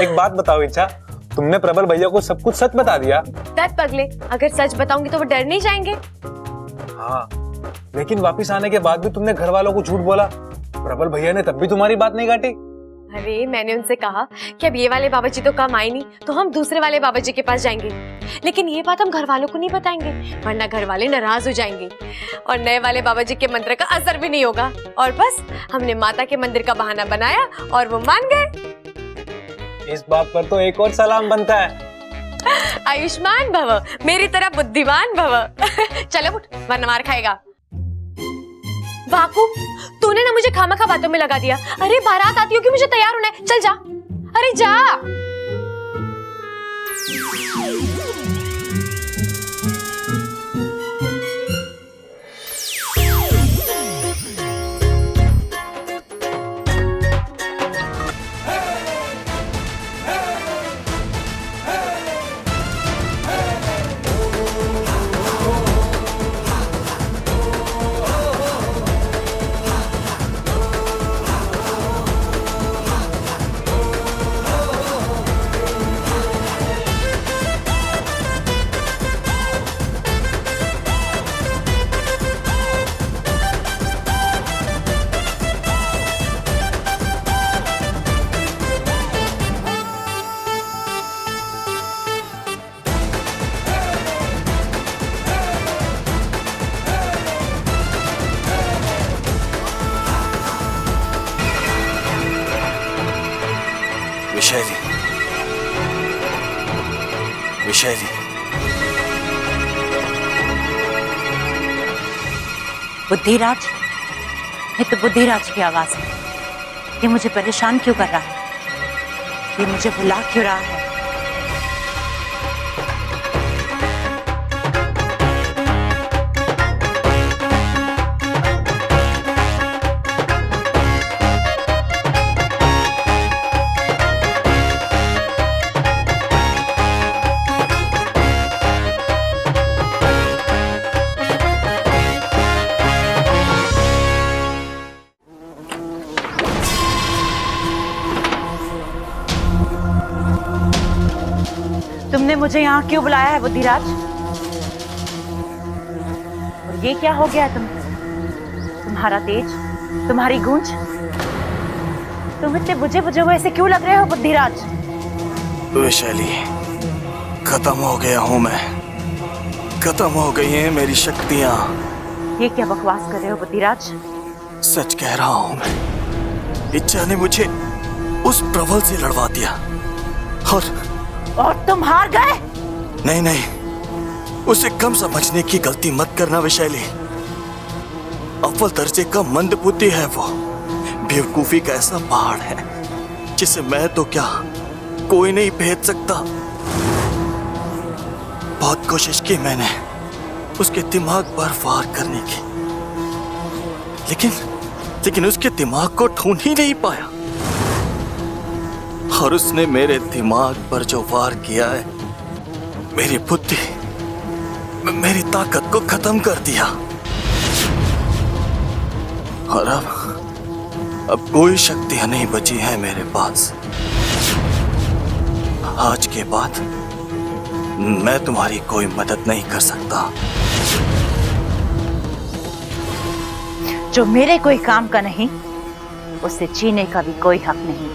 एक बात बताओ इच्छा, तुमने प्रबल भैया को सब कुछ सच बता दिया? दत्त पगले, अगर सच बताऊंगी तो वो डर नहीं जाएंगे। हाँ, लेकिन वापस आने के बाद भी तुमने घर वालों को झूठ बोला। प्रबल भैया ने तब भी तुम्हारी बात नहीं काटी। अरे मैंने उनसे कहा कि अब ये वाले बाबा जी तो काम आए नहीं, तो हम दूसरे वाले बाबा जी के पास जाएंगे। लेकिन ये बात हम घर वालों को नहीं बताएंगे, वरना घर वाले नाराज हो जाएंगे और नए वाले बाबा जी के मंत्र का असर भी नहीं होगा। और बस हमने माता के मंदिर का बहाना बनाया और वो मान गए। इस बात पर तो एक और सलाम बनता है। आयुष्मान भव, मेरी तरह बुद्धिमान भव। चलो उठ, वरना मार खाएगा। वाकू, तूने ना मुझे खामखा बातों में लगा दिया। अरे बारात आती होगी, मुझे तैयार होना है, चल जा। अरे जा। विषैली, विषैली, बुद्धिराज, ये तो बुद्धिराज की आवाज है। ये मुझे परेशान क्यों कर रहा है? ये मुझे बुला क्यों रहा है? तुमने मुझे यहाँ क्यों बुलाया है बुद्धिराज? और ये क्या हो गया तुम्हारा तेज, तुम्हारी गूंज? तुम इतने बुझे बुझे हुए ऐसे क्यों लग रहे हो बुद्धिराज? विशैली, खत्म हो गया हूँ मैं, खत्म हो गई हैं मेरी शक्तियाँ। ये क्या बकवास कर रहे हो बुद्धिराज? सच कह रहा हूँ मैं। इच्छा ने मुझे उस प्रबल से लड़वा दिया और तुम हार गए? नहीं नहीं, उसे कम समझने की गलती मत करना विशाली। अव्वल दर्जे का मंद बुद्धि है वो। बेवकूफी का ऐसा पहाड़ है जिसे मैं तो क्या कोई नहीं भेज सकता। बहुत कोशिश की मैंने उसके दिमाग पर वार करने की, लेकिन उसके दिमाग को ढूंढ ही नहीं पाया। और उसने मेरे दिमाग पर जो वार किया है, मेरी बुद्धि, मेरी ताकत को खत्म कर दिया। और अब कोई शक्तियां नहीं बची हैं मेरे पास। आज के बाद मैं तुम्हारी कोई मदद नहीं कर सकता। जो मेरे कोई काम का नहीं, उसे जीने का भी कोई हक नहीं।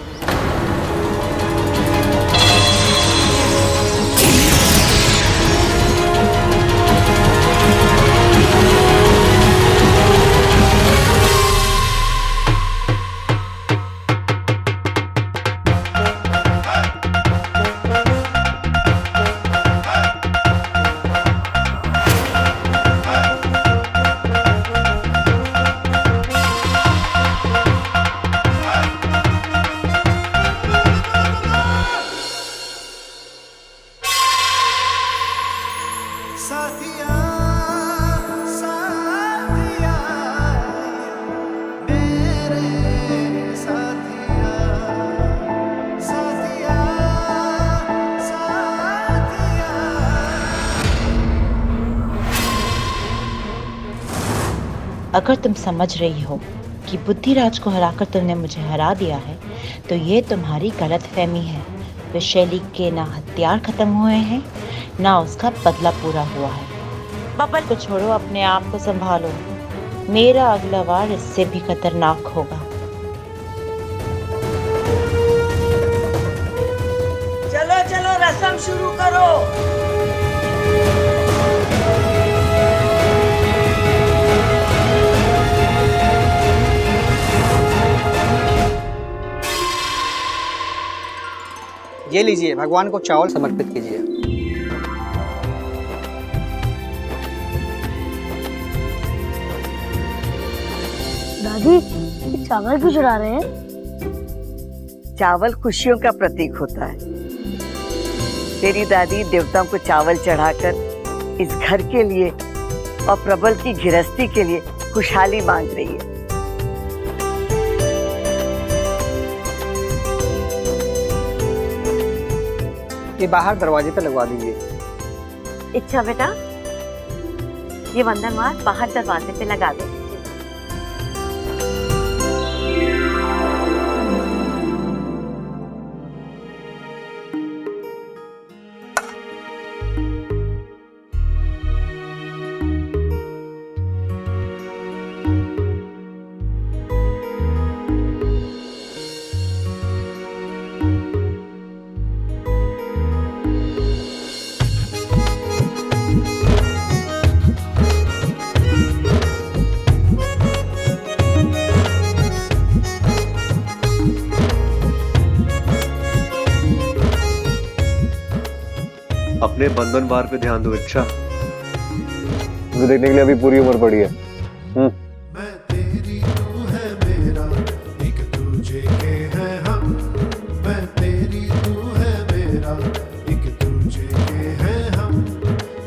साथिया साथिया मेरे साथिया साथिया साथिया। अगर तुम समझ रही हो कि बुद्धिराज को हराकर तुमने मुझे हरा दिया है, तो ये तुम्हारी गलतफहमी है। विशैली के ना हथियार खत्म हुए हैं, ना उसका बदला पूरा हुआ है। बबल को छोड़ो, अपने आप को संभालो। मेरा अगला वार इससे भी खतरनाक होगा। चलो चलो रस्म शुरू करो। ये लीजिए, भगवान को चावल समर्पित कीजिए। दादी, ये चावल क्यों चढ़ा रहे हैं? चावल खुशियों का प्रतीक होता है। तेरी दादी देवताओं को चावल चढ़ाकर इस घर के लिए और प्रबल की गृहस्थी के लिए खुशहाली मांग रही है। ये बाहर दरवाजे पे लगवा दीजिए। इच्छा बेटा, ये वंदनवार बाहर दरवाजे पे लगा दे। अपने बंधन वार पे ध्यान दो। इच्छा, मुझे देखने के लिए अभी पूरी उम्र पड़ी है। मैं तेरी तू है मेरा, एक दूजे के हैं हम। मैं तेरी तू है मेरा, एक दूजे के हैं हम।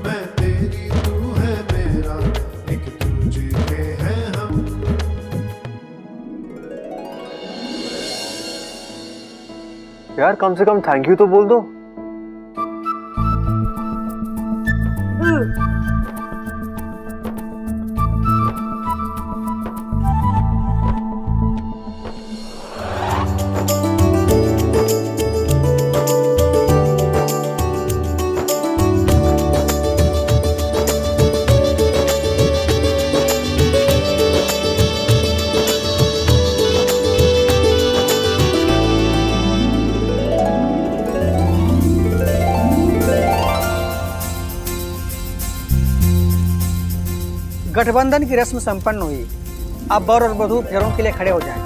मैं तेरी तू है मेरा, एक दूजे के हैं हम। यार कम से कम थैंक यू तो बोल दो। गठबंधन की रस्म संपन्न हुई। अब वर और वधू फेरों के लिए खड़े हो जाएं।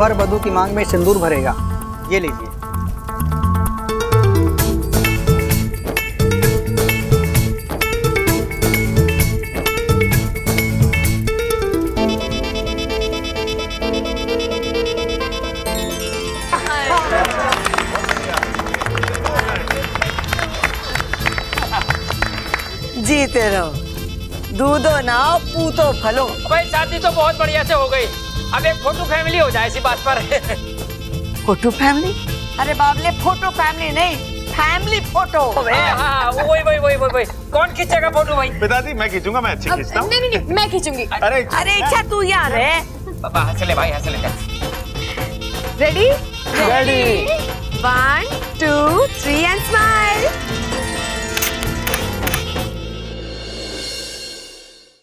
वर वधू की मांग में सिंदूर भरेगा। ये लीजिए। जीते रहो, दूधो नाओ पूतो फलो। भाई शादी तो बहुत बढ़िया से हो गई, अब एक फोटो फैमिली हो जाए इसी बात पर। Photo family? अरे बाबले, फोटो फैमिली नहीं, फैमिली फोटो। हाँ, वही। कौन खींचेगा फोटो भाई? पिताजी मैं खींचूंगा, मैं अच्छी खींचता हूँ। नहीं, मैं खींचूंगी। अरे इच्छा तू यार है। पापा हंस ले भाई, हंस ले। रेडी? रेडी। 1 2 3 and smile.